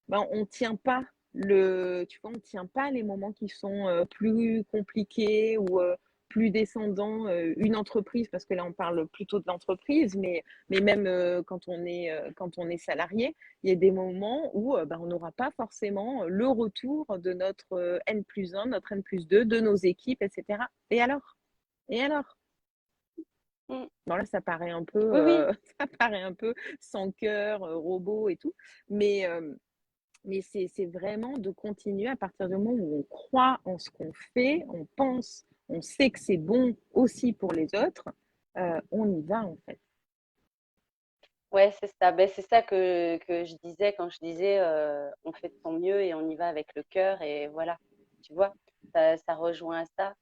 ben, on tient pas tu vois, on tient pas les moments qui sont plus compliqués ou plus descendants. Une entreprise, parce que là on parle plutôt de l'entreprise, mais même quand on est salarié, il y a des moments où ben, on n'aura pas forcément le retour de notre N+1, notre N+2, de nos équipes, etc. Et alors? Et alors? Mm. Bon là, ça paraît un peu, Oui, oui. ça paraît un peu sans cœur, robot et tout, mais c'est vraiment de continuer à partir du moment où on croit en ce qu'on fait, on pense, on sait que c'est bon aussi pour les autres, on y va en fait. Ouais, c'est ça. Ben, c'est ça que je disais quand je disais on fait de son mieux et on y va avec le cœur et voilà. Tu vois, ça rejoint à ça.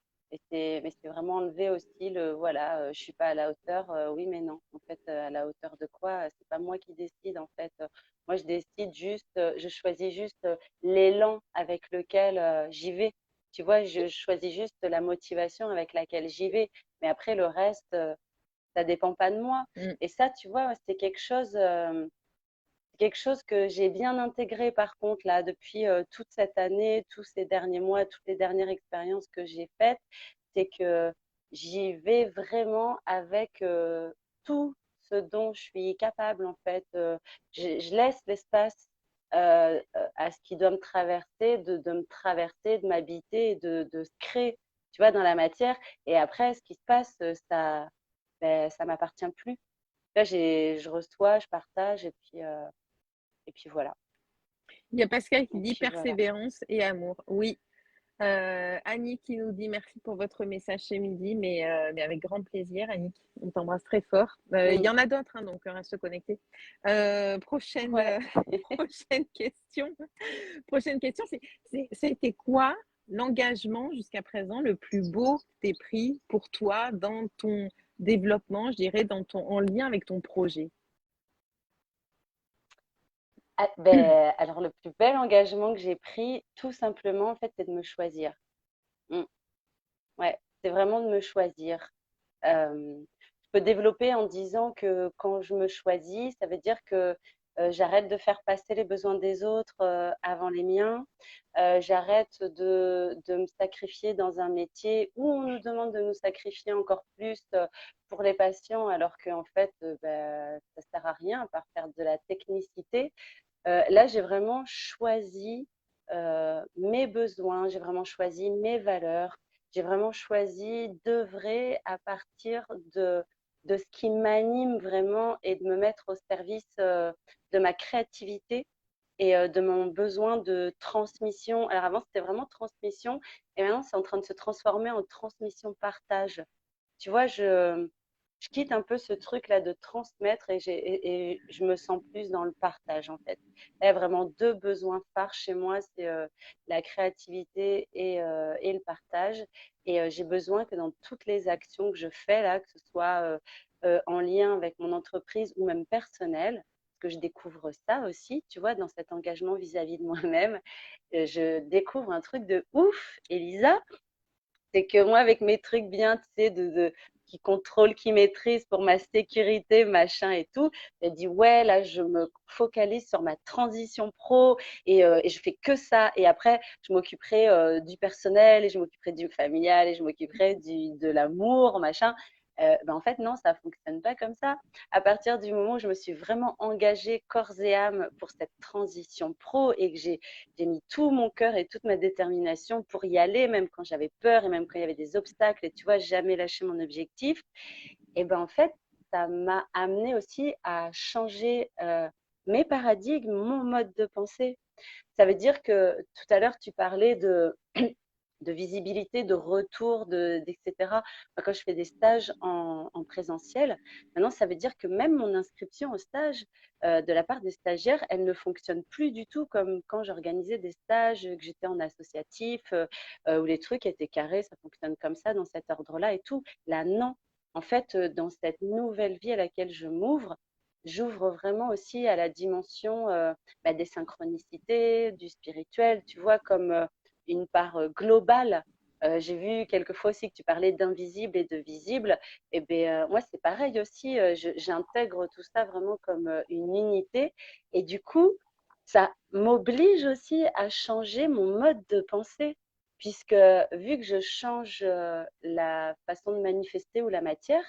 Mais c'est vraiment enlever aussi le voilà, je suis pas à la hauteur. Oui, mais non. En fait, à la hauteur de quoi? C'est pas moi qui décide. En fait, moi, je décide juste, je choisis juste l'élan avec lequel j'y vais. Tu vois, je choisis juste la motivation avec laquelle j'y vais. Mais après, le reste. Ça dépend pas de moi. Mm. Et ça, tu vois, c'est quelque chose que j'ai bien intégré par contre là depuis toute cette année, tous ces derniers mois, toutes les dernières expériences que j'ai faites, c'est que j'y vais vraiment avec tout ce dont je suis capable en fait. Je laisse l'espace à ce qui doit me traverser, de me traverser, de m'habiter, de se créer, tu vois, dans la matière. Et après, ce qui se passe, ça, ben, ça m'appartient plus. Là, je reçois, je partage et puis voilà. Il y a Pascal qui Et dit puis voilà. persévérance et amour. Oui. Annick qui nous dit merci pour votre message chez midi, mais avec grand plaisir, Annick. On t'embrasse très fort. Il y Mm. en a d'autres, hein, donc reste connecté. Prochaine, Ouais. prochaine question. Prochaine question, c'était quoi l'engagement jusqu'à présent le plus beau que tu aies pris pour toi dans ton développement, je dirais, en lien avec ton projet? Ah, ben, alors, le plus bel engagement que j'ai pris, tout simplement, en fait, c'est de me choisir. Mm. Ouais, c'est vraiment de me choisir. Je peux développer en disant que quand je me choisis, ça veut dire que j'arrête de faire passer les besoins des autres avant les miens. J'arrête de me sacrifier dans un métier où on nous demande de nous sacrifier encore plus pour les patients, alors qu'en fait, ben, ça sert à rien à part faire de la technicité. Là, j'ai vraiment choisi mes besoins, j'ai vraiment choisi mes valeurs, j'ai vraiment choisi d'œuvrer à partir de ce qui m'anime vraiment et de me mettre au service de ma créativité et de mon besoin de transmission. Alors avant, c'était vraiment transmission et maintenant, c'est en train de se transformer en transmission-partage. Tu vois, je quitte un peu ce truc-là de transmettre et je me sens plus dans le partage en fait. Il y a vraiment deux besoins phares chez moi, c'est la créativité et le partage. Et j'ai besoin que dans toutes les actions que je fais là, que ce soit en lien avec mon entreprise ou même personnelle, que je découvre ça aussi, tu vois, dans cet engagement vis-à-vis de moi-même. Je découvre un truc de ouf, Elisa. C'est que moi, avec mes trucs bien, tu sais, qui contrôle, qui maîtrise pour ma sécurité, machin et tout, elle dit, ouais, là, je me focalise sur ma transition pro et je fais que ça. Et après, je m'occuperai du personnel et je m'occuperai du familial et je m'occuperai de l'amour, machin. Ben, en fait, non, ça fonctionne pas comme ça. À partir du moment où je me suis vraiment engagée corps et âme pour cette transition pro et que j'ai mis tout mon cœur et toute ma détermination pour y aller, même quand j'avais peur et même quand il y avait des obstacles, et tu vois, jamais lâcher mon objectif. Et ben en fait, ça m'a amené aussi à changer mes paradigmes, mon mode de pensée. Ça veut dire que tout à l'heure, tu parlais de visibilité, de retour, etc. Quand je fais des stages en présentiel, maintenant, ça veut dire que même mon inscription au stage de la part des stagiaires, elle ne fonctionne plus du tout comme quand j'organisais des stages, que j'étais en associatif, où les trucs étaient carrés, ça fonctionne comme ça, dans cet ordre-là et tout. Là, non. En fait, dans cette nouvelle vie à laquelle je m'ouvre, j'ouvre vraiment aussi à la dimension des synchronicités, du spirituel, tu vois, comme une part globale. J'ai vu quelquefois aussi que tu parlais d'invisible et de visible. Et bien, moi, c'est pareil aussi. J'intègre tout ça vraiment comme une unité. Et du coup, ça m'oblige aussi à changer mon mode de pensée. Puisque vu que je change la façon de manifester ou la matière,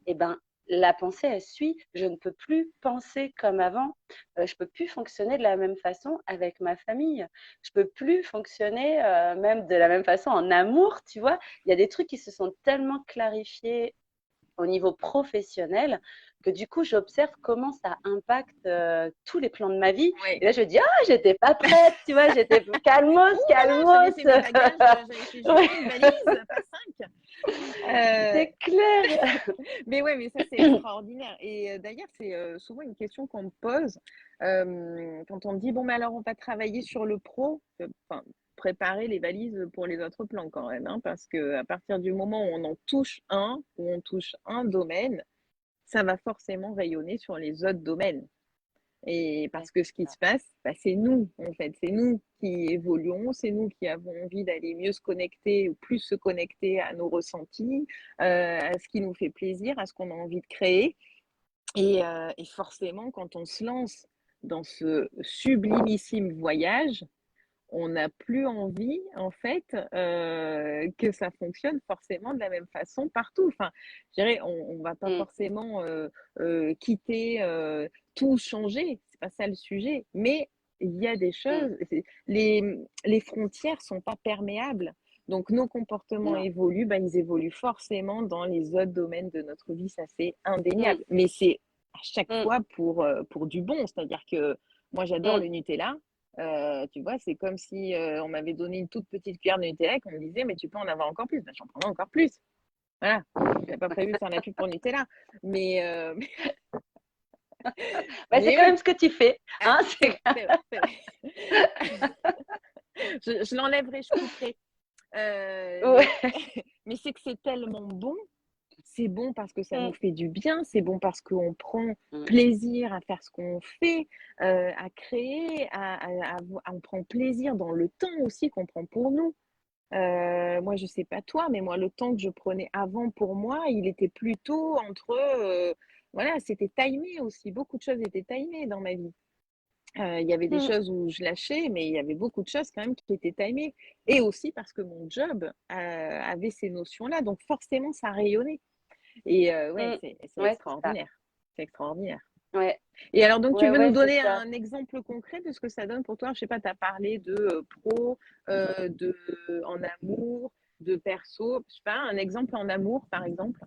et ben, la pensée, elle suit. Je ne peux plus penser comme avant. Je peux plus fonctionner de la même façon avec ma famille. Je peux plus fonctionner même de la même façon en amour, tu vois. Il y a des trucs qui se sont tellement clarifiés au niveau professionnel que du coup, j'observe comment ça impacte tous les plans de ma vie. Ouais. Et là, je me dis, ah, j'étais pas prête, tu vois, j'étais calmos, Ouh là là, j'avais calmos. fait mes bagages, j'avais fait juste Ouais, une valise, pas cinq. Euh, c'est clair. mais ouais, mais ça c'est extraordinaire. Et d'ailleurs, c'est souvent une question qu'on me pose quand on me dit bon, mais alors on va travailler sur le pro, enfin, préparer les valises pour les autres plans quand même, hein, parce que à partir du moment où on en touche un, où on touche un domaine, ça va forcément rayonner sur les autres domaines. Et parce que ce qui se passe, bah, c'est nous, en fait. C'est nous qui évoluons, c'est nous qui avons envie d'aller mieux se connecter ou plus se connecter à nos ressentis, à ce qui nous fait plaisir, à ce qu'on a envie de créer. Et forcément, quand on se lance dans ce sublimissime voyage, on n'a plus envie, en fait, que ça fonctionne forcément de la même façon partout. Enfin, je dirais, on va pas Mm, forcément quitter, tout changer, c'est pas ça le sujet. Mais il y a des mm, choses, les, les frontières sont pas perméables. Donc nos comportements non. évoluent, ben, ils évoluent forcément dans les autres domaines de notre vie, ça c'est Mm, indéniable. Mais c'est à chaque mm, fois pour du bon, c'est-à-dire que moi j'adore mm. le Nutella. Tu vois, c'est comme si on m'avait donné une toute petite cuillère de Nutella et qu'on me disait, mais tu peux en avoir encore plus. Ben, j'en prendrai encore plus. Voilà. Je n'avais pas prévu de faire la pub pour Nutella. Mais, Bah, c'est mais quand oui, même ce que tu fais, ah, hein, c'est vrai, c'est vrai, c'est vrai. Je l'enlèverai, je couperai. Ouais. Mais c'est que c'est tellement bon. C'est bon parce que ça nous Mm, fait du bien, c'est bon parce qu'on prend mm, plaisir à faire ce qu'on fait, à créer, on prend plaisir dans le temps aussi qu'on prend pour nous. Moi, je sais pas toi, mais moi, le temps que je prenais avant pour moi, il était plutôt entre, voilà, c'était timé aussi. Beaucoup de choses étaient timées dans ma vie. Il y avait des mm, choses où je lâchais, mais il y avait beaucoup de choses quand même qui étaient timées. Et aussi parce que mon job avait ces notions-là, donc forcément, ça rayonnait. Et ouais, mm. c'est Ouais, c'est ça. extraordinaire. C'est extraordinaire. Ouais, Et alors, donc, tu ouais, veux nous ouais, c'est donner ça. un exemple concret de ce que ça donne pour toi? Je sais pas, tu as parlé de pro, de en amour, de perso. Je sais pas, un exemple en amour, par exemple.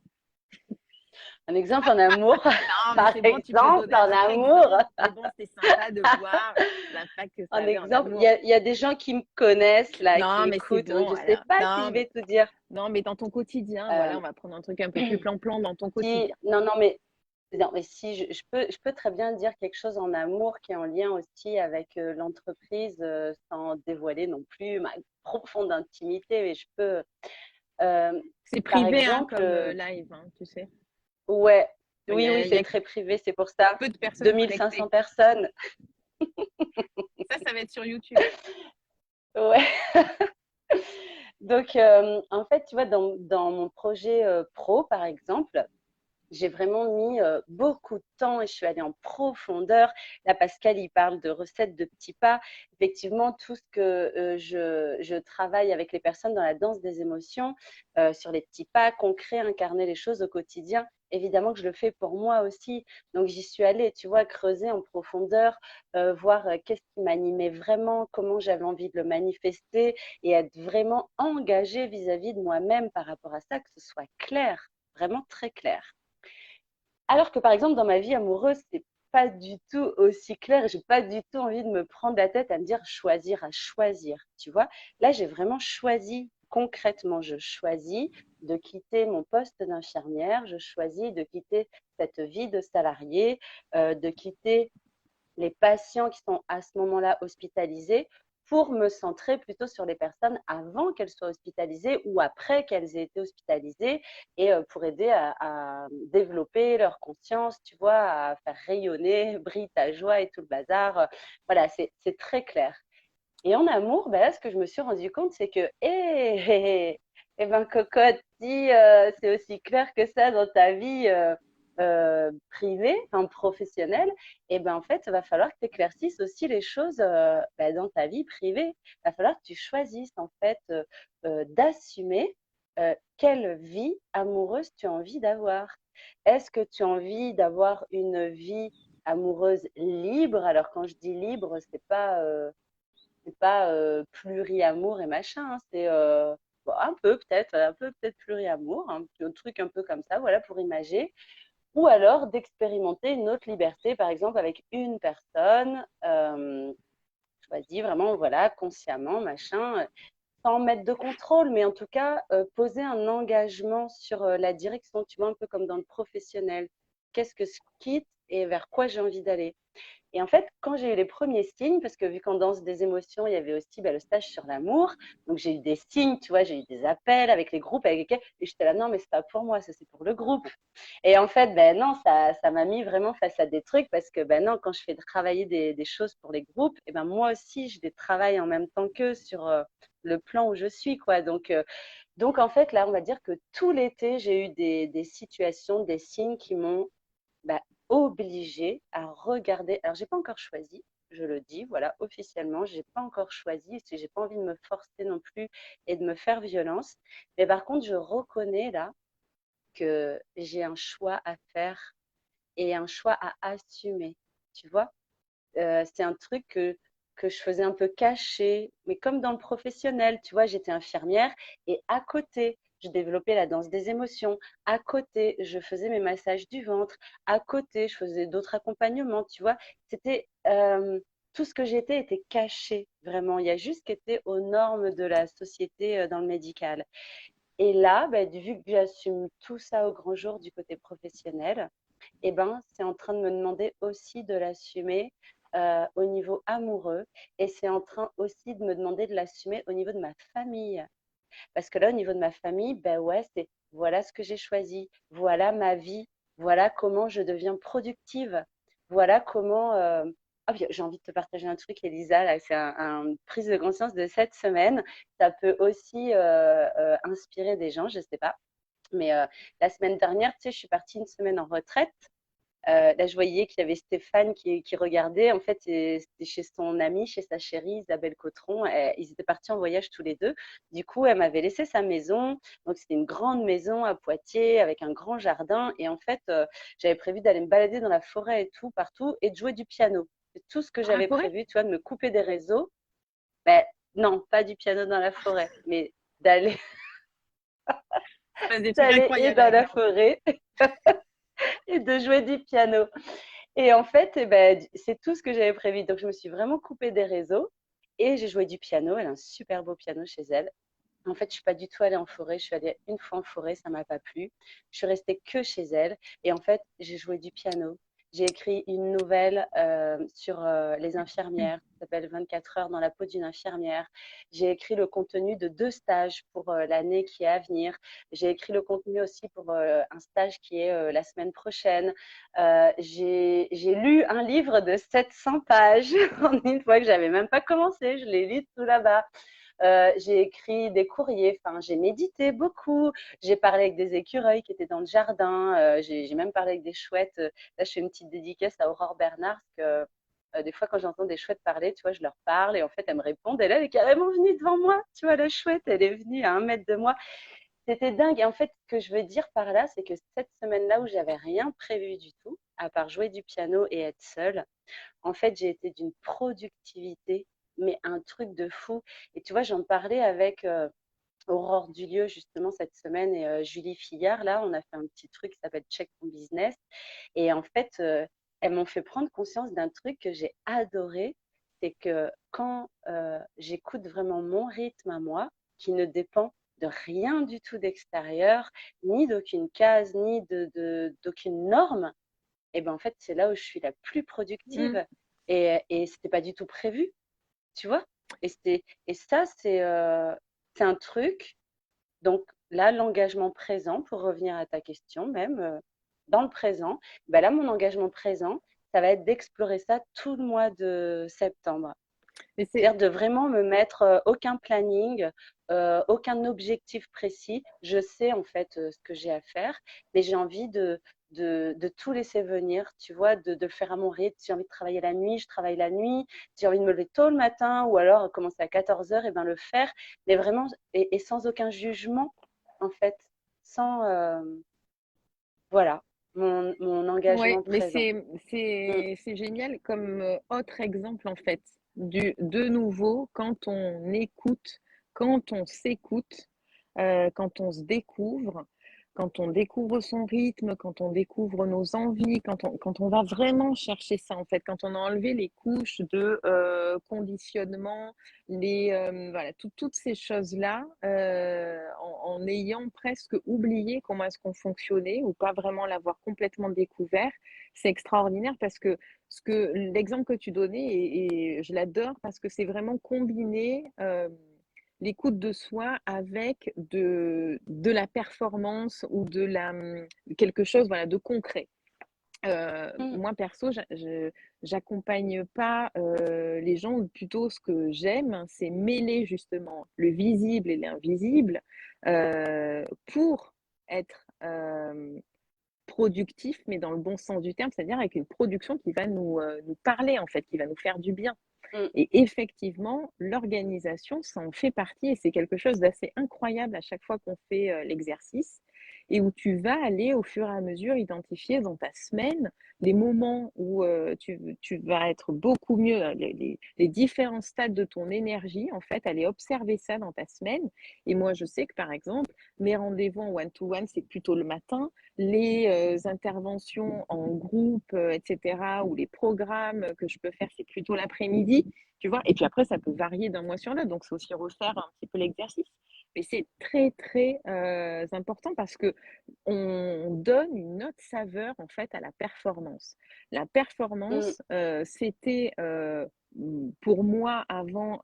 Un exemple en amour, Non, mais par c'est bon, tu peux exemple, donner en un autre amour. exemple. Mais bon, c'était sympa de voir l'impact que ça En avait en exemple, amour. il y a des gens qui me connaissent là, qui Non, mais c'est écoutent, donc bon. je sais Alors, pas si je vais te dire. non, mais dans ton quotidien, voilà, Euh, on va prendre un truc un peu plus plan-plan dans ton si, quotidien. non, non, mais non, mais si je peux très bien dire quelque chose en amour qui est en lien aussi avec l'entreprise, sans dévoiler non plus ma profonde intimité, mais je peux. euh, C'est Par privé, hein, exemple, comme live, hein, tu sais. ouais, Oui, oui, Il y c'est a très privé, c'est pour ça. peu de personnes 2500 connectées. personnes. Ça va être sur YouTube. Ouais. Donc, en fait, tu vois, dans mon projet pro, par exemple, j'ai vraiment mis beaucoup de temps et je suis allée en profondeur. Là, Pascal, il parle de recettes de petits pas. Effectivement, tout ce que je travaille avec les personnes dans la danse des émotions, sur les petits pas concrets, incarner les choses au quotidien, évidemment que je le fais pour moi aussi. Donc, j'y suis allée, tu vois, creuser en profondeur, voir qu'est-ce qui m'animait vraiment, comment j'avais envie de le manifester et être vraiment engagée vis-à-vis de moi-même par rapport à ça, que ce soit clair, vraiment très clair. Alors que par exemple, dans ma vie amoureuse, c'est pas du tout aussi clair. J'ai pas du tout envie de me prendre la tête à me dire choisir, à choisir. Tu vois, là, j'ai vraiment choisi concrètement. Je choisis de quitter mon poste d'infirmière. Je choisis de quitter cette vie de salarié, de quitter les patients qui sont à ce moment-là hospitalisés pour me centrer plutôt sur les personnes avant qu'elles soient hospitalisées ou après qu'elles aient été hospitalisées et pour aider à développer leur conscience, tu vois, à faire rayonner, brille ta joie et tout le bazar. Voilà, c'est très clair. Et en amour, ben là, ce que je me suis rendu compte, c'est que, ben, cocotte, si c'est aussi clair que ça dans ta vie privée, enfin professionnelle, et ben en fait, il va falloir que tu éclaircisses aussi les choses ben, dans ta vie privée. Il va falloir que tu choisisses en fait d'assumer quelle vie amoureuse tu as envie d'avoir. Est-ce que tu as envie d'avoir une vie amoureuse libre? Alors quand je dis libre, c'est pas pluri-amour et machin, hein, c'est bon, un peu peut-être pluri-amour, un truc un peu comme ça, voilà, pour imager. Ou alors d'expérimenter une autre liberté, par exemple avec une personne choisie vraiment, voilà, consciemment, machin, sans mettre de contrôle, mais en tout cas, poser un engagement sur la direction, tu vois, un peu comme dans le professionnel. Qu'est-ce que je quitte et vers quoi j'ai envie d'aller? Et en fait, quand j'ai eu les premiers signes, parce que vu qu'en danse des émotions, il y avait aussi le stage sur l'amour, donc j'ai eu des signes, tu vois, j'ai eu des appels avec les groupes avec lesquels, et j'étais là, non, mais c'est pas pour moi, ça c'est pour le groupe. Et en fait, ben non, ça m'a mis vraiment face à des trucs, parce que ben non, quand je fais travailler des choses pour les groupes, et ben moi aussi, je les travaille en même temps qu'eux sur le plan où je suis, quoi. Donc en fait, là, on va dire que tout l'été, j'ai eu des situations, des signes qui m'ont bah, obligée à regarder. Alors, j'ai pas encore choisi, je le dis, voilà, officiellement, j'ai pas encore choisi, parce que j'ai pas envie de me forcer non plus et de me faire violence. Mais par contre, je reconnais là que j'ai un choix à faire et un choix à assumer. Tu vois, c'est un truc que je faisais un peu caché, mais comme dans le professionnel, tu vois, j'étais infirmière et à côté, je développais la danse des émotions. À côté, je faisais mes massages du ventre. À côté, je faisais d'autres accompagnements, tu vois. C'était tout ce que j'étais était caché, vraiment. Il y a juste qu'était aux normes de la société dans le médical. Et là, bah, vu que j'assume tout ça au grand jour du côté professionnel, eh ben, c'est en train de me demander aussi de l'assumer au niveau amoureux et c'est en train aussi de me demander de l'assumer au niveau de ma famille. Parce que là, au niveau de ma famille, ben ouais, c'est voilà ce que j'ai choisi, voilà ma vie, voilà comment je deviens productive, voilà comment. Ah, puis j'ai envie de te partager un truc, Elisa, là, c'est une prise de conscience de cette semaine. Ça peut aussi inspirer des gens, je sais pas. Mais la semaine dernière, tu sais, je suis partie une semaine en retraite. Là, je voyais qu'il y avait Stéphane qui regardait. En fait, c'était chez son amie, chez sa chérie Isabelle Cotron. Ils étaient partis en voyage tous les deux. Du coup, elle m'avait laissé sa maison. Donc, c'était une grande maison à Poitiers avec un grand jardin. Et en fait, j'avais prévu d'aller me balader dans la forêt et tout, partout, et de jouer du piano. C'est tout ce que Dans la j'avais forêt? prévu, tu vois, de me couper des réseaux. Ben, non, pas du piano dans la forêt, mais d'aller Il se passe des trucs d'aller et incroyables dans avec la la route. forêt et de jouer du piano. Et en fait, eh ben, c'est tout ce que j'avais prévu. Donc, je me suis vraiment coupée des réseaux et j'ai joué du piano. Elle a un super beau piano chez elle. En fait, je suis pas du tout allée en forêt. Je suis allée une fois en forêt, ça m'a pas plu. Je suis restée que chez elle. Et en fait, j'ai joué du piano. J'ai écrit une nouvelle sur les infirmières, qui s'appelle 24 heures dans la peau d'une infirmière. J'ai écrit le contenu de 2 stages pour l'année qui est à venir. J'ai écrit le contenu aussi pour un stage qui est la semaine prochaine. J'ai lu un livre de 700 pages en une fois que j'avais même pas commencé. Je l'ai lu tout là-bas. J'ai écrit des courriers, enfin, j'ai médité beaucoup. J'ai parlé avec des écureuils qui étaient dans le jardin. J'ai même parlé avec des chouettes. Là, je fais une petite dédicace à Aurore Bernard, parce que des fois, quand j'entends des chouettes parler, tu vois, je leur parle et en fait, elles me répondent. Et là, elle est carrément venue devant moi. Tu vois, la chouette, elle est venue à 1 mètre de moi. C'était dingue. Et en fait, ce que je veux dire par là, c'est que cette semaine-là où j'avais rien prévu du tout, à part jouer du piano et être seule, en fait, j'ai été d'une productivité, mais un truc de fou. Et tu vois, j'en parlais avec Aurore Dulieu justement cette semaine et Julie Fillard. Là, on a fait un petit truc qui s'appelle Check ton business. Et en fait, elles m'ont fait prendre conscience d'un truc que j'ai adoré. C'est que quand j'écoute vraiment mon rythme à moi, qui ne dépend de rien du tout d'extérieur, ni d'aucune case, ni d'aucune norme, et ben en fait, c'est là où je suis la plus Mm. productive. Et c'était pas du tout prévu, tu vois. Et ça, c'est un truc. Donc là, l'engagement présent, pour revenir à ta question même, dans le présent, ben là, mon engagement présent, ça va être d'explorer ça tout le mois de septembre. Mais c'est, C'est-à-dire de vraiment me mettre aucun planning, aucun objectif précis. Je sais en fait ce que j'ai à faire, mais j'ai envie de tout laisser venir, tu vois, de le faire à mon rythme. Si j'ai envie de travailler la nuit, je travaille la nuit. Si j'ai envie de me lever tôt le matin ou alors commencer à 14 heures, et ben le faire, mais vraiment, et sans aucun jugement, en fait, sans, voilà, mon ouais, engagement mais présent. Mm, c'est génial comme autre exemple en fait. De nouveau, quand on s'écoute, quand on se découvre, quand on découvre son rythme, quand on découvre nos envies, quand on va vraiment chercher ça en fait, quand on a enlevé les couches de conditionnement, voilà, toutes ces choses-là, en ayant presque oublié comment est-ce qu'on fonctionnait ou pas vraiment l'avoir complètement découvert, c'est extraordinaire parce que l'exemple que tu donnais, et je l'adore parce que c'est vraiment combiner l'écoute de soi avec de la performance ou quelque chose voilà, de concret. mm, Moi perso, j'accompagne pas les gens, plutôt ce que j'aime, c'est mêler justement le visible et l'invisible pour être productif, mais dans le bon sens du terme, c'est-à-dire avec une production qui va nous parler en fait, qui va nous faire du bien. mm, Et effectivement, l'organisation, ça en fait partie et c'est quelque chose d'assez incroyable à chaque fois qu'on fait l'exercice et où tu vas aller au fur et à mesure identifier dans ta semaine les moments où tu vas être beaucoup mieux, les différents stades de ton énergie, en fait, aller observer ça dans ta semaine. Et moi, je sais que par exemple, mes rendez-vous en one-to-one, c'est plutôt le matin, les interventions en groupe, etc., ou les programmes que je peux faire, c'est plutôt l'après-midi, tu vois. Et puis après, ça peut varier d'un mois sur l'autre, donc c'est aussi refaire un petit peu l'exercice. Mais c'est très, très important parce que on donne une autre saveur, en fait, à la performance. La mm, performance, c'était pour moi avant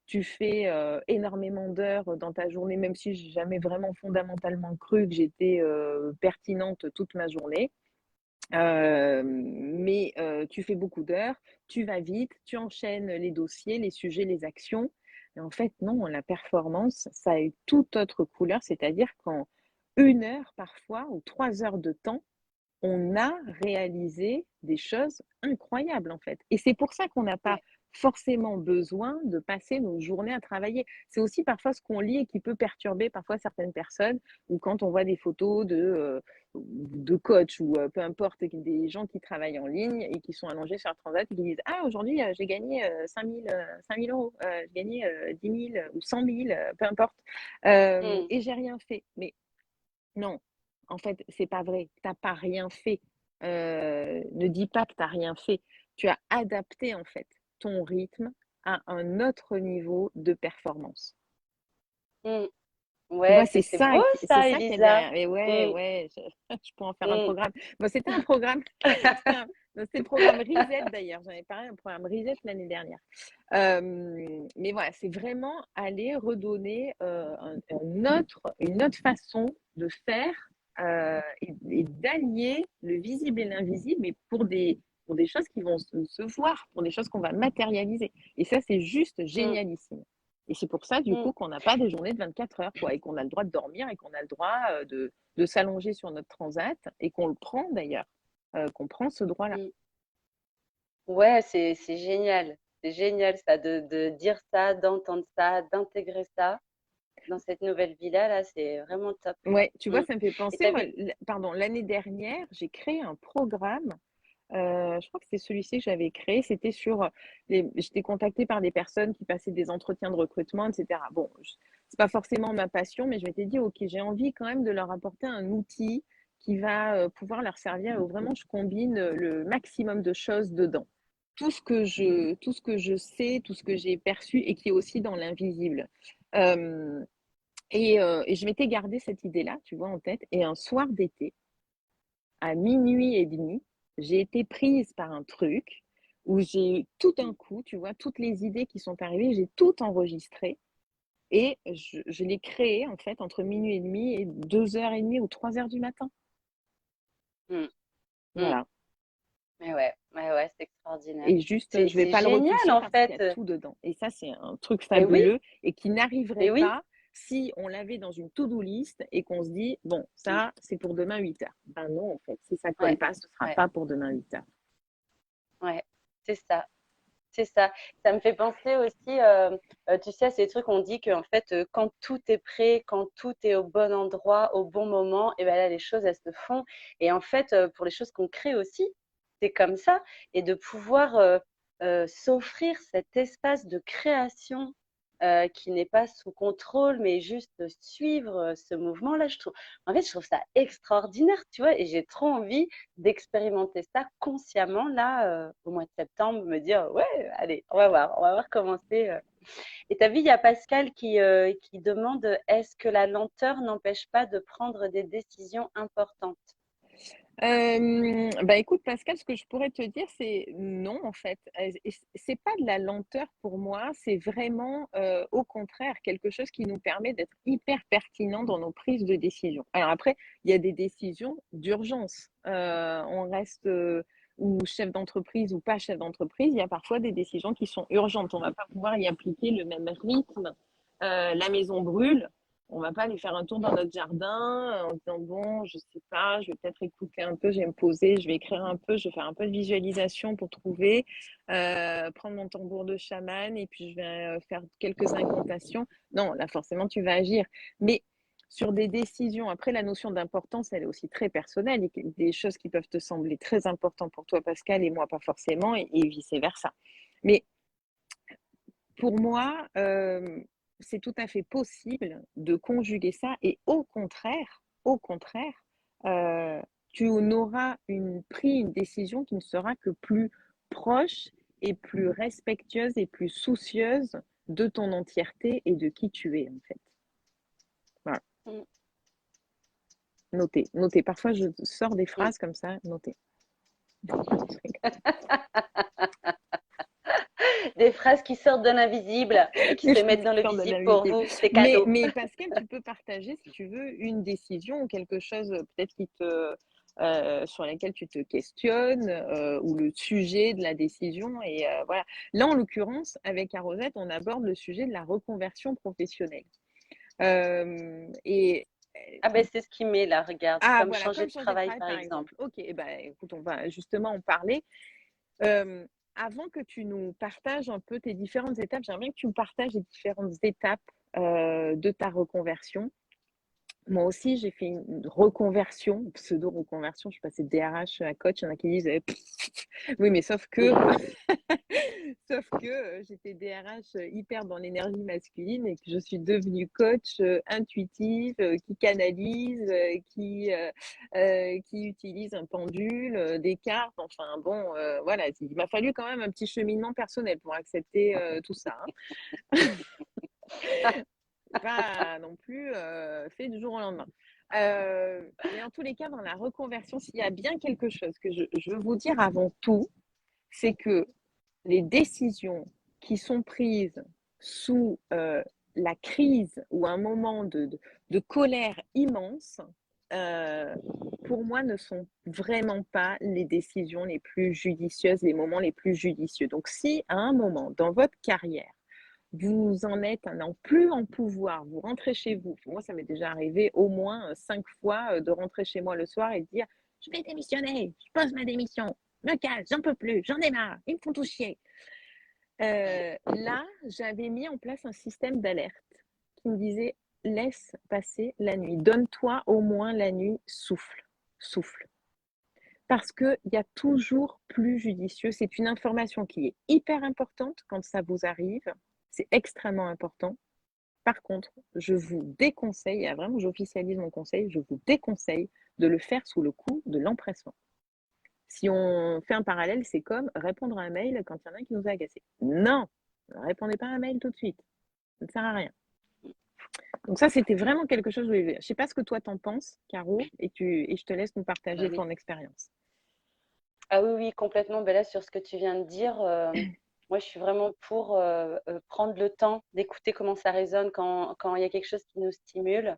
tu fais énormément d'heures dans ta journée, même si j'ai jamais vraiment fondamentalement cru que j'étais pertinente toute ma journée. Mais tu fais beaucoup d'heures, tu vas vite, tu enchaînes les dossiers, les sujets, les actions. Et en fait, non, la performance, ça a une toute autre couleur, c'est-à-dire qu'en 1 heure parfois ou 3 heures de temps, on a réalisé des choses incroyables en fait. Et c'est pour ça qu'on n'a pas ouais. forcément besoin de passer nos journées à travailler. C'est aussi parfois ce qu'on lit et qui peut perturber parfois certaines personnes, ou quand on voit des photos de coach ou peu importe, des gens qui travaillent en ligne et qui sont allongés sur leur transat et qui disent ah aujourd'hui j'ai gagné 5 000 euros, j'ai gagné 10 000 ou 100 000, peu importe, Mm, et j'ai rien fait. Mais non, en fait, c'est pas vrai. T'as pas rien fait. Ne dis pas que t'as rien fait. Tu as adapté en fait ton rythme à un autre niveau de performance. mm. Tu vois, Ouais, c'est beau c'est ça, ça qui est Elisa. derrière. Mais ouais, Mm, ouais, je pourrais en faire un mm, programme. Bon, c'était un programme, c'était un- c'était le programme Reset d'ailleurs. J'en avais parlé, un programme Reset l'année dernière. Mais voilà, c'est vraiment aller redonner une autre façon de faire et d'allier le visible et l'invisible, mais pour des choses qui vont se voir, pour des choses qu'on va matérialiser. Et ça, c'est juste mm, génialissime. Et c'est pour ça, du mm, coup, qu'on n'a pas des journées de 24 heures, quoi, et qu'on a le droit de dormir et qu'on a le droit de s'allonger sur notre transat et qu'on le prend d'ailleurs, qu'on prend ce droit-là. mm. Ouais, c'est génial. C'est génial ça de dire ça, d'entendre ça, d'intégrer ça dans cette nouvelle vie-là, là, c'est vraiment top. Ouais, tu vois, Mm. ça me fait Et penser, t'as moi, vu? pardon, l'année dernière, j'ai créé un programme. Je crois que c'est celui-ci que j'avais créé. C'était sur j'étais contactée par des personnes qui passaient des entretiens de recrutement, etc. Bon, c'est pas forcément ma passion, mais je m'étais dit, ok, j'ai envie quand même de leur apporter un outil qui va pouvoir leur servir. Où vraiment, je combine le maximum de choses dedans. Tout ce que je sais, tout ce que j'ai perçu et qui est aussi dans l'invisible. Euh, et je m'étais gardé cette idée-là, tu vois, en tête. Et un soir d'été, à minuit et demi, j'ai été prise par un truc où j'ai tout d'un coup, tu vois, toutes les idées qui sont arrivées, j'ai tout enregistré et je l'ai créé en fait entre minuit et demi et 2h30 ou 3h du matin. Mm, mm. Voilà. Mais ouais, c'est extraordinaire. Et juste, je vais C'est pas le génial retoucher en parce qu'il y fait. a tout dedans. Et ça, c'est un truc Mais oui, fabuleux et qui n'arriverait mais oui. pas si on l'avait dans une to-do list et qu'on se dit, bon, Mm. ça, c'est pour demain 8h. Ben non, en fait, si ça colle Ouais, pas, ce sera ouais, pas pour demain 8h. ouais. C'est ça. C'est ça. Ça me fait penser aussi, tu sais, à ces trucs, on dit qu'en fait, quand tout est prêt, quand tout est au bon endroit, au bon moment, et ben là, les choses, elles se font. Et en fait, pour les choses qu'on crée aussi, c'est comme ça. Et de pouvoir s'offrir cet espace de création qui n'est pas sous contrôle, mais juste de suivre ce mouvement-là, en fait, je trouve ça extraordinaire, tu vois, et j'ai trop envie d'expérimenter ça consciemment là au mois de septembre, me dire ouais, allez, on va voir comment c'est. Et t'as vu, il y a Pascal qui demande est-ce que la lenteur n'empêche pas de prendre des décisions importantes? Bah écoute, Pascal, ce que je pourrais te dire, c'est non, en fait. Et c'est pas de la lenteur pour moi, c'est vraiment, au contraire, quelque chose qui nous permet d'être hyper pertinent dans nos prises de décision. Alors après, il y a des décisions d'urgence. On reste ou chef d'entreprise ou pas chef d'entreprise, il y a parfois des décisions qui sont urgentes. On va pas pouvoir y appliquer le même rythme. La maison brûle. On va pas aller faire un tour dans notre jardin en disant bon, je sais pas, je vais peut-être écouter un peu, je vais me poser, je vais écrire un peu, je vais faire un peu de visualisation pour trouver, prendre mon tambour de chaman et puis je vais faire quelques incantations. Non, là forcément tu vas agir. Mais sur des décisions, après la notion d'importance, elle est aussi très personnelle. Et des choses qui peuvent te sembler très importantes pour toi, Pascal, et moi pas forcément, et vice-versa. Mais pour moi, c'est tout à fait possible de conjuguer ça et au contraire, heu, tu n'auras pris une décision qui ne sera que plus proche et plus respectueuse et plus soucieuse de ton entièreté et de qui tu es, en fait. Voilà, Mm, notez, notez. Parfois, je sors des mm. phrases comme ça, notez. Des phrases qui sortent de l'invisible et qui Des se phrases mettent dans qui le sortent de visible pour l'invisible. vous, c'est cadeau. Mais Pascal, tu peux partager, si tu veux, une décision ou quelque chose peut-être sur laquelle tu te questionnes ou le sujet de la décision. Et voilà. Là, en l'occurrence, avec Arosette, on aborde le sujet de la reconversion professionnelle. Et Ah ben c'est ce qui met là, regarde, ah, comme voilà, changer comme de changer de travail travail, par par exemple. exemple. Ok, eh ben, écoute, on va justement en parler. Euh, Avant que tu nous partages un peu tes différentes étapes, j'aimerais bien que tu nous partages les différentes étapes de ta reconversion. Moi aussi, j'ai fait une reconversion, pseudo-reconversion. Je suis passée de DRH à coach. Il y en a qui disent oui, mais sauf que j'étais DRH hyper dans l'énergie masculine et que je suis devenue coach intuitive qui canalise, qui utilise un pendule, des cartes. Enfin bon, voilà, il m'a fallu quand même un petit cheminement personnel pour accepter tout ça. Hein. c'est pas non plus fait du jour au lendemain. Mais en tous les cas, dans la reconversion, s'il y a bien quelque chose que je veux vous dire avant tout, c'est que les décisions qui sont prises sous la crise ou un moment de colère immense, euh, pour moi, ne sont vraiment pas les décisions les plus judicieuses, les moments les plus judicieux. Donc, si à un moment dans votre carrière, vous en êtes un an plus en pouvoir, vous rentrez chez vous. Moi, ça m'est déjà arrivé au moins 5 fois de rentrer chez moi le soir et de dire je vais démissionner, je pose ma démission, me casse, j'en peux plus, j'en ai marre, ils me font tout chier. Là, j'avais mis en place un système d'alerte qui me disait laisse passer la nuit, donne-toi au moins la nuit, souffle, souffle. Parce qu'il y a toujours plus judicieux. C'est une information qui est hyper importante quand ça vous arrive. C'est extrêmement important. Par contre, je vous déconseille, et vraiment j'officialise mon conseil, je vous déconseille de le faire sous le coup de l'empressement. Si on fait un parallèle, c'est comme répondre à un mail quand il y en a un qui nous a agacé. Non, ne répondez pas à un mail tout de suite. Ça ne sert à rien. Donc ça, c'était vraiment quelque chose que je voulais dire. Je ne sais pas ce que toi t'en penses, Caro, et je te laisse nous partager Oui. ton expérience. Ah oui, oui, complètement. Ben là, sur ce que tu viens de dire, moi, je suis vraiment pour prendre le temps d'écouter comment ça résonne quand il y a quelque chose qui nous stimule.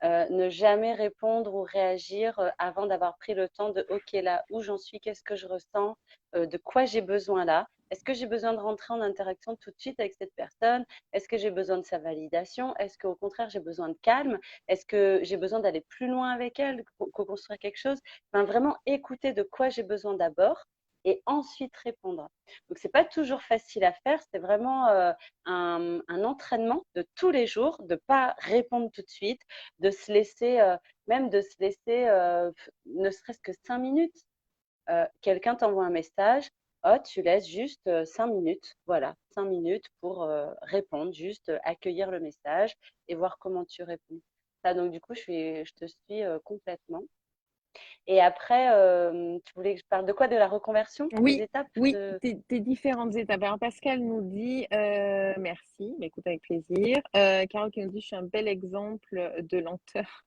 Ne jamais répondre ou réagir avant d'avoir pris le temps de OK, là, où j'en suis, qu'est-ce que je ressens, de quoi j'ai besoin là. Est-ce que j'ai besoin de rentrer en interaction tout de suite avec cette personne? Est-ce que j'ai besoin de sa validation? Est-ce qu'au contraire, j'ai besoin de calme? Est-ce que j'ai besoin d'aller plus loin avec elle, co-construire quelque chose? Enfin, vraiment écouter de quoi j'ai besoin d'abord et ensuite répondre. Donc, c'est pas toujours facile à faire. C'est vraiment un entraînement de tous les jours, de pas répondre tout de suite, de se laisser, même de se laisser, ne serait-ce que 5 minutes. Quelqu'un t'envoie un message, oh, tu laisses juste 5 minutes, voilà, 5 minutes pour répondre, juste accueillir le message et voir comment tu réponds. Ça, donc du coup, je te suis complètement. Et après, tu voulais que je parle de quoi? De la reconversion? Des Oui, étapes oui, de... tes différentes étapes. Alors Pascal nous dit merci, mais écoute avec plaisir. Carole qui nous dit je suis un bel exemple de lenteur.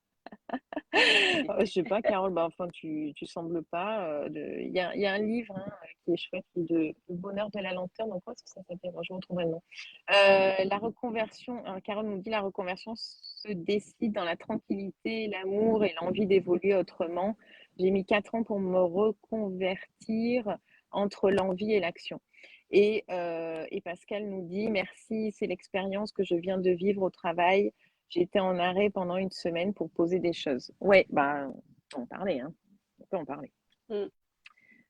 Je sais pas, Carole, bah, enfin tu sembles pas. Il y a un livre qui est chouette, qui est de Le bonheur de la lenteur. Donc, comment est-ce que ça s'appelle? Moi, je retrouverai le nom. La reconversion, alors, Carole nous dit la reconversion se décide dans la tranquillité, l'amour et l'envie d'évoluer autrement. J'ai mis 4 ans pour me reconvertir entre l'envie et l'action. Et Pascal nous dit merci, c'est l'expérience que je viens de vivre au travail. J'étais en arrêt pendant une semaine pour poser des choses. Ouais, bah, on peut en parler, hein. On peut en parler. Hmm.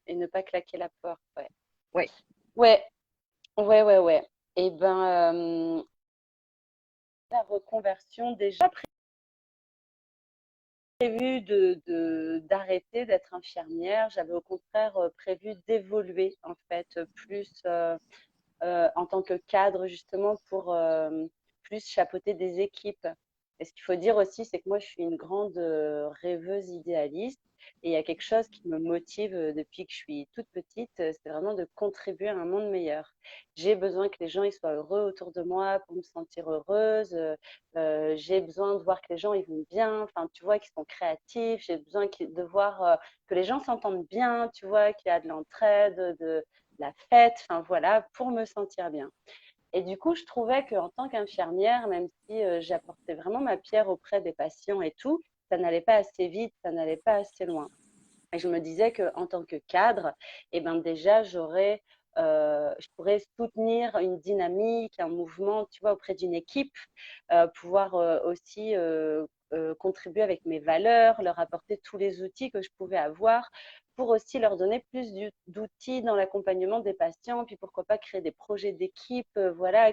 Et ne pas claquer la porte, ouais. Ouais. Ouais, ouais, ouais, ouais. Et ben, la reconversion, déjà prévu d'arrêter d'être infirmière. J'avais au contraire prévu d'évoluer en fait plus en tant que cadre justement pour plus chapeauter des équipes. Et ce qu'il faut dire aussi, c'est que moi, je suis une grande rêveuse idéaliste et il y a quelque chose qui me motive depuis que je suis toute petite, c'est vraiment de contribuer à un monde meilleur. J'ai besoin que les gens ils soient heureux autour de moi pour me sentir heureuse. J'ai besoin de voir que les gens ils vont bien, enfin, tu vois, qu'ils sont créatifs. J'ai besoin de voir que les gens s'entendent bien, tu vois, qu'il y a de l'entraide, de la fête, enfin voilà, pour me sentir bien. Et du coup, je trouvais qu'en tant qu'infirmière, même si j'apportais vraiment ma pierre auprès des patients et tout, ça n'allait pas assez vite, ça n'allait pas assez loin. Et je me disais qu'en tant que cadre, eh ben déjà, je pourrais soutenir une dynamique, un mouvement, tu vois, auprès d'une équipe, pouvoir aussi contribuer avec mes valeurs, leur apporter tous les outils que je pouvais avoir pour aussi leur donner plus d'outils dans l'accompagnement des patients, puis pourquoi pas créer des projets d'équipe, voilà,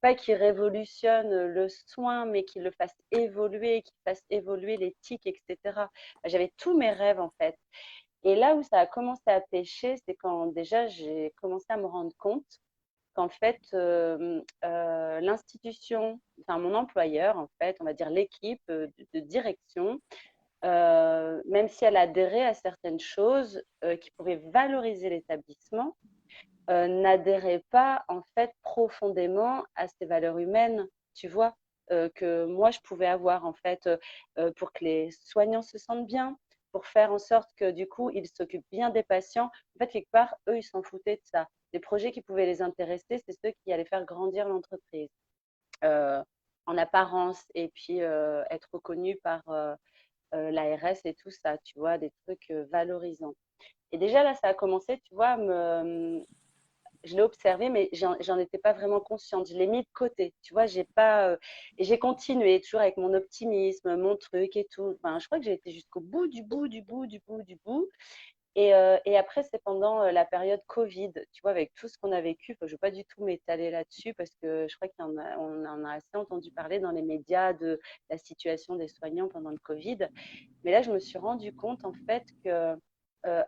pas qui révolutionnent le soin, mais qui le fassent évoluer, qui fassent évoluer l'éthique, etc. J'avais tous mes rêves en fait. Et là où ça a commencé à pêcher, c'est quand déjà j'ai commencé à me rendre compte qu'en fait, l'institution, enfin mon employeur, en fait, on va dire l'équipe de direction, même si elle adhérait à certaines choses qui pouvaient valoriser l'établissement, n'adhérait pas en fait profondément à ses valeurs humaines, tu vois. que moi je pouvais avoir en fait pour que les soignants se sentent bien, pour faire en sorte que du coup ils s'occupent bien des patients. En fait, quelque part, eux, ils s'en foutaient de ça. Les projets qui pouvaient les intéresser, c'est ceux qui allaient faire grandir l'entreprise euh, en apparence et puis être reconnu par l'ARS et tout ça, tu vois, des trucs valorisants. Et déjà là, ça a commencé, tu vois, je l'ai observé, mais j'en étais pas vraiment consciente. Je l'ai mis de côté, tu vois, j'ai pas, et j'ai continué toujours avec mon optimisme, mon truc et tout. Enfin, je crois que j'ai été jusqu'au bout du bout, du bout, du bout, du bout. Et après, c'est pendant la période Covid, tu vois, avec tout ce qu'on a vécu. Enfin, je ne veux pas du tout m'étaler là-dessus parce que je crois qu'on en a assez entendu parler dans les médias de la situation des soignants pendant le Covid. Mais là, je me suis rendu compte, en fait, que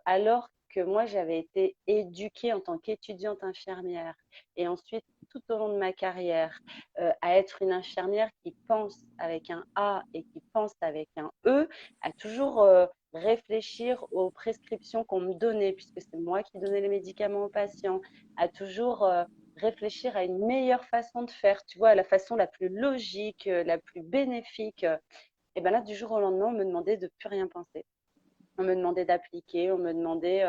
alors que moi, j'avais été éduquée en tant qu'étudiante infirmière et ensuite, tout au long de ma carrière, à être une infirmière qui pense avec un A et qui pense avec un E, à toujours réfléchir aux prescriptions qu'on me donnait, puisque c'est moi qui donnais les médicaments aux patients, à toujours réfléchir à une meilleure façon de faire, tu vois, la façon la plus logique, la plus bénéfique. Et bien là, du jour au lendemain, on me demandait de plus rien penser. On me demandait d'appliquer, on me demandait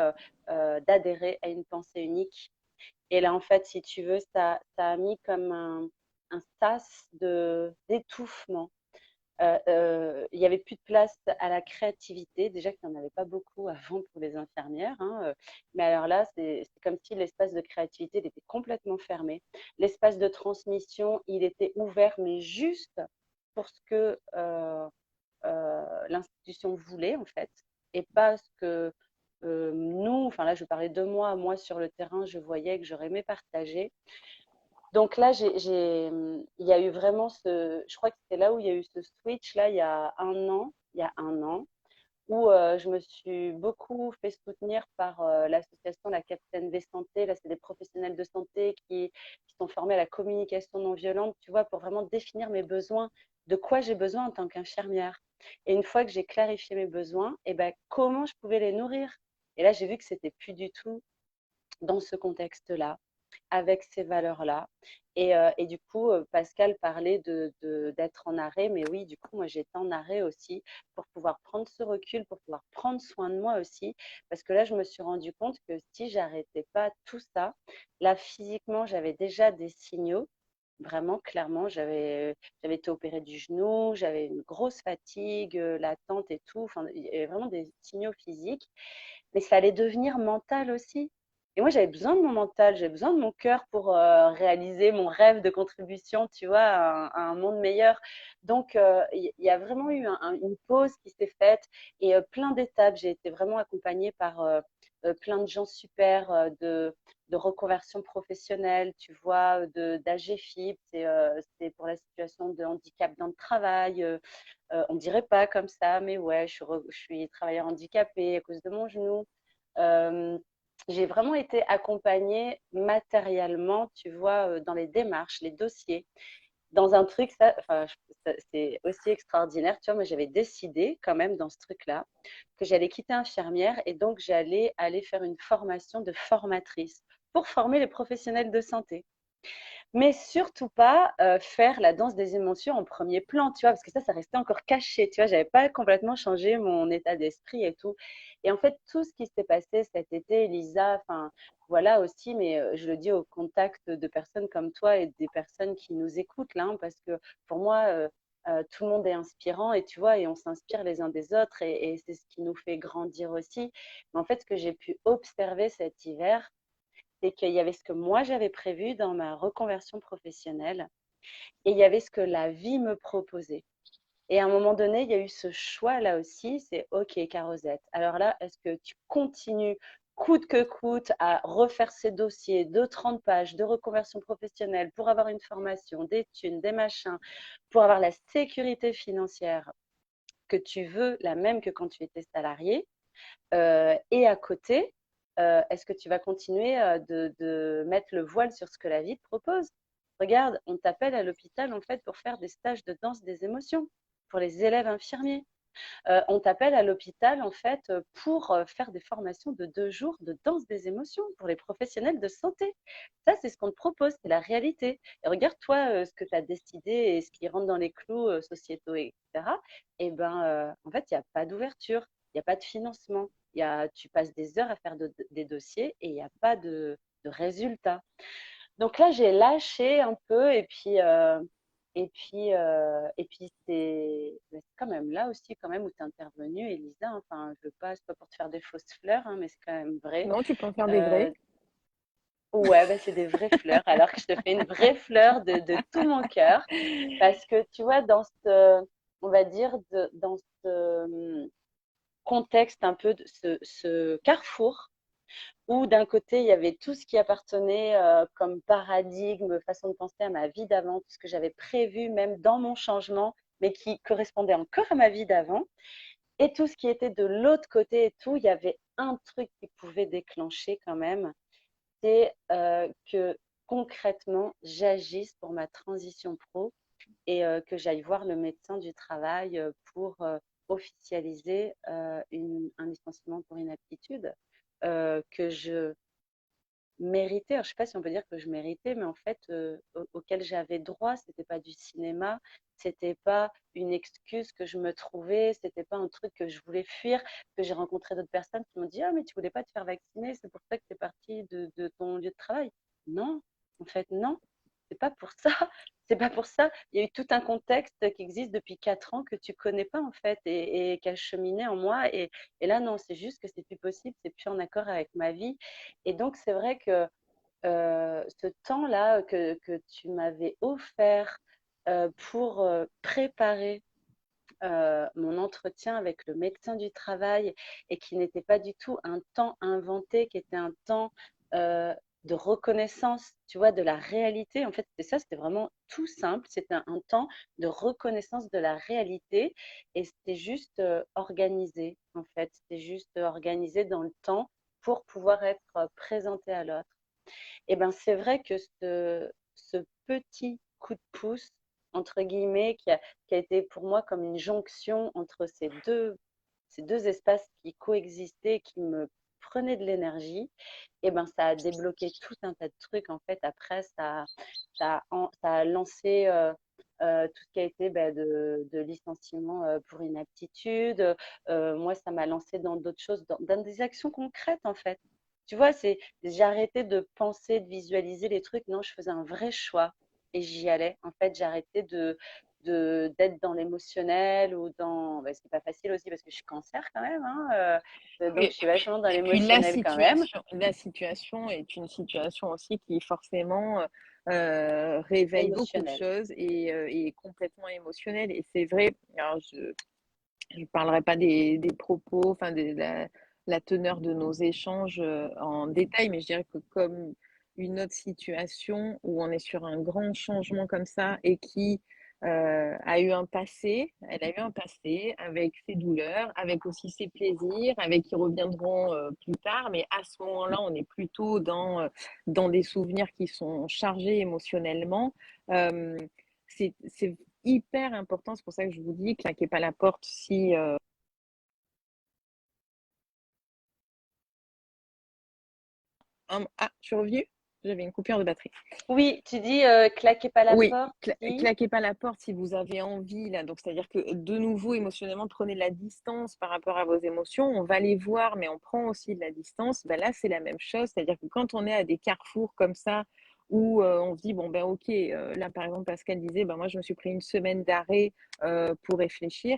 d'adhérer à une pensée unique. Et là, en fait, si tu veux, ça a mis comme un sas d'étouffement. Il n'y avait plus de place à la créativité. Déjà qu'il n'y en avait pas beaucoup avant pour les infirmières, hein, mais alors là, c'est comme si l'espace de créativité il était complètement fermé. L'espace de transmission, il était ouvert, mais juste pour ce que l'institution voulait, en fait, et pas ce que nous, enfin là, je parlais de moi sur le terrain, je voyais que j'aurais aimé partager. Donc là, il y a eu vraiment je crois que c'était là où il y a eu ce switch, là, il y a un an, où je me suis beaucoup fait soutenir par l'association La Capitaine V Santé. Là, c'est des professionnels de santé qui sont formés à la communication non violente, tu vois, pour vraiment définir mes besoins, de quoi j'ai besoin en tant qu'infirmière. Et une fois que j'ai clarifié mes besoins, et ben, comment je pouvais les nourrir. Et là, j'ai vu que c'était plus du tout dans ce contexte-là, avec ces valeurs-là. Et du coup, Pascal parlait d'être en arrêt, mais oui, du coup, moi, j'étais en arrêt aussi pour pouvoir prendre ce recul, pour pouvoir prendre soin de moi aussi, parce que là, je me suis rendu compte que si j'arrêtais pas tout ça, là, physiquement, j'avais déjà des signaux. Vraiment, clairement, j'avais été opérée du genou, j'avais une grosse fatigue latente et tout. Enfin, il y avait vraiment des signaux physiques, mais ça allait devenir mental aussi. Et moi, j'avais besoin de mon mental, j'avais besoin de mon cœur pour réaliser mon rêve de contribution, tu vois, à un monde meilleur. Donc, il y a vraiment eu une pause qui s'est faite et plein d'étapes. J'ai été vraiment accompagnée par plein de gens super de reconversion professionnelle, tu vois, d'AGFIP, c'est pour la situation de handicap dans le travail. On ne dirait pas comme ça, mais ouais, je suis travailleur handicapé à cause de mon genou. Euh, j'ai vraiment été accompagnée matériellement, tu vois, dans les démarches, les dossiers, dans un truc, enfin, c'est aussi extraordinaire, tu vois, moi j'avais décidé quand même dans ce truc-là que j'allais quitter infirmière et donc j'allais aller faire une formation de formatrice pour former les professionnels de santé. Mais surtout pas faire la danse des émotions en premier plan, tu vois, parce que ça restait encore caché, tu vois, j'avais pas complètement changé mon état d'esprit et tout. Et en fait, tout ce qui s'est passé cet été, Elisa, enfin, voilà aussi, mais je le dis au contact de personnes comme toi et des personnes qui nous écoutent là, hein, parce que pour moi, tout le monde est inspirant et tu vois, et on s'inspire les uns des autres et c'est ce qui nous fait grandir aussi. Mais en fait, ce que j'ai pu observer cet hiver, c'est qu'il y avait ce que moi j'avais prévu dans ma reconversion professionnelle et il y avait ce que la vie me proposait. Et à un moment donné, il y a eu ce choix là aussi, c'est OK, Carosette. Alors là, est-ce que tu continues coûte que coûte à refaire ces dossiers de 30 pages de reconversion professionnelle pour avoir une formation, des thunes, des machins, pour avoir la sécurité financière que tu veux, la même que quand tu étais salarié, et à côté, est-ce que tu vas continuer de mettre le voile sur ce que la vie te propose? Regarde, on t'appelle à l'hôpital en fait pour faire des stages de danse des émotions pour les élèves infirmiers. On t'appelle à l'hôpital, en fait, pour faire des formations de 2 jours de danse des émotions pour les professionnels de santé. Ça, c'est ce qu'on te propose, c'est la réalité. Et regarde, toi, ce que tu as décidé et ce qui rentre dans les clous sociétaux, etc. Et ben, en fait, il n'y a pas d'ouverture, il n'y a pas de financement. Tu passes des heures à faire des dossiers et il n'y a pas de résultat. Donc là, j'ai lâché un peu et puis c'est quand même là aussi quand même où tu es intervenue, Elisa. Enfin, je veux pas, c'est pas pour te faire des fausses fleurs, hein, mais c'est quand même vrai. Non, tu peux en faire des vrais. Euh, ouais, bah, c'est des vraies fleurs. Alors que je te fais une vraie fleur de tout mon cœur, parce que tu vois, on va dire, dans ce contexte un peu de ce carrefour où d'un côté, il y avait tout ce qui appartenait comme paradigme, façon de penser à ma vie d'avant, tout ce que j'avais prévu même dans mon changement, mais qui correspondait encore à ma vie d'avant. Et tout ce qui était de l'autre côté et tout, il y avait un truc qui pouvait déclencher quand même, c'est que concrètement, j'agisse pour ma transition pro et que j'aille voir le médecin du travail pour officialiser un licenciement pour inaptitude que je méritais. Alors, je sais pas si on peut dire que je méritais, mais en fait, auquel j'avais droit. C'était pas du cinéma, c'était pas une excuse que je me trouvais, c'était pas un truc que je voulais fuir. Que j'ai rencontré d'autres personnes qui m'ont dit: ah, mais tu voulais pas te faire vacciner, c'est pour ça que tu es partie de ton lieu de travail. Non, en fait, non, c'est pas pour ça. C'est pas pour ça. Il y a eu tout un contexte qui existe depuis 4 ans que tu connais pas en fait et qui a cheminé en moi. Et là, non, c'est juste que c'est plus possible, c'est plus en accord avec ma vie. Et donc, c'est vrai que ce temps-là que tu m'avais offert pour préparer mon entretien avec le médecin du travail et qui n'était pas du tout un temps inventé, qui était un temps euh, de reconnaissance, tu vois, de la réalité. En fait, c'était ça, c'était vraiment tout simple. C'était un temps de reconnaissance de la réalité et c'était juste organisé, en fait. C'était juste organisé dans le temps pour pouvoir être présenté à l'autre. Et ben, c'est vrai que ce petit coup de pouce, entre guillemets, qui a été pour moi comme une jonction entre ces deux espaces qui coexistaient, qui me prenaient de l'énergie, et ben, ça a débloqué tout un tas de trucs. En fait, après, ça a lancé tout ce qui a été ben, de licenciement pour inaptitude. Moi, ça m'a lancé dans d'autres choses, dans des actions concrètes, en fait. Tu vois, j'ai arrêté de penser, de visualiser les trucs. Non, je faisais un vrai choix et j'y allais. En fait, j'ai arrêté d'être dans l'émotionnel ou dans. Bah, c'est pas facile aussi parce que je suis cancer quand même, hein, donc je Et suis vachement dans puis l'émotionnel quand même. la situation est une situation aussi qui forcément réveille beaucoup de Émotionnel. choses et est complètement émotionnelle. Et c'est vrai, alors je ne parlerai pas des propos, enfin de la teneur de nos échanges en détail, mais je dirais que comme une autre situation où on est sur un grand changement comme ça et qui a eu un passé, elle a eu un passé avec ses douleurs, avec aussi ses plaisirs, avec qui reviendront plus tard, mais à ce moment-là, on est plutôt dans des souvenirs qui sont chargés émotionnellement. Euh, c'est hyper important, c'est pour ça que je vous dis, claquez pas la porte si... Ah, je suis revenue? J'avais une coupure de batterie. Oui, tu dis claquez pas la Oui, porte, si. claquez pas la porte si vous avez envie, là. Donc, c'est-à-dire que de nouveau, émotionnellement, prenez de la distance par rapport à vos émotions. On va les voir, mais on prend aussi de la distance. Ben là, c'est la même chose. C'est-à-dire que quand on est à des carrefours comme ça, où on se dit, bon, ben ok, là, par exemple, Pascal disait, ben moi, je me suis pris une semaine d'arrêt pour réfléchir.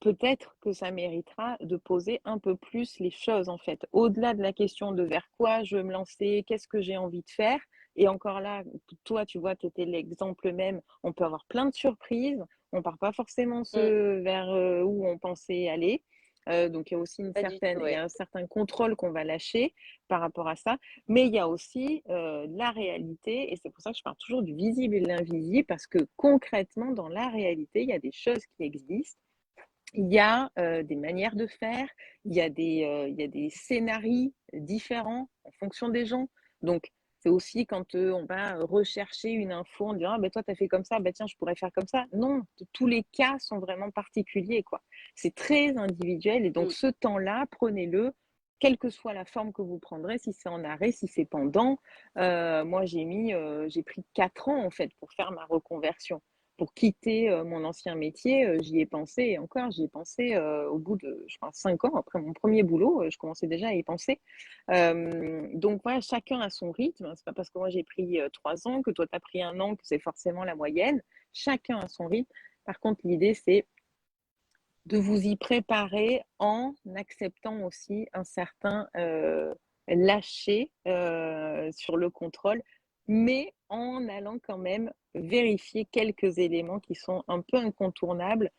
Peut-être que ça méritera de poser un peu plus les choses en fait. Au-delà de la question de vers quoi je veux me lancer, qu'est-ce que j'ai envie de faire. Et encore là, toi, tu vois, tu étais l'exemple même. On peut avoir plein de surprises. On ne part pas forcément Mm, vers où on pensait aller. Donc il y a aussi pas du tout, il y ouais. a un certain contrôle qu'on va lâcher par rapport à ça. Mais il y a aussi la réalité. Et c'est pour ça que je parle toujours du visible et de l'invisible. Parce que concrètement, dans la réalité, il y a des choses qui existent, il y a des manières de faire, il y a des scénarios différents en fonction des gens. Donc, c'est C'est aussi quand on va rechercher une info en disant ah, ben, toi, tu as fait comme ça, ben, tiens, je pourrais faire comme ça. Non, tous les cas sont vraiment particuliers, quoi. C'est très individuel et donc mm, ce temps-là, prenez-le, quelle que soit la forme que vous prendrez, si c'est en arrêt, si c'est pendant. Moi, j'ai pris 4 ans en fait pour faire ma reconversion. Pour quitter mon ancien métier, j'y ai pensé et encore, j'y ai pensé au bout de, je crois, 5 ans après mon premier boulot, je commençais déjà à y penser. Donc voilà, chacun a son rythme. C'est pas parce que moi j'ai pris 3 ans que toi tu as pris un an que c'est forcément la moyenne. Chacun a son rythme. Par contre, l'idée c'est de vous y préparer en acceptant aussi un certain lâcher sur le contrôle, mais en allant quand même vérifier quelques éléments qui sont un peu incontournables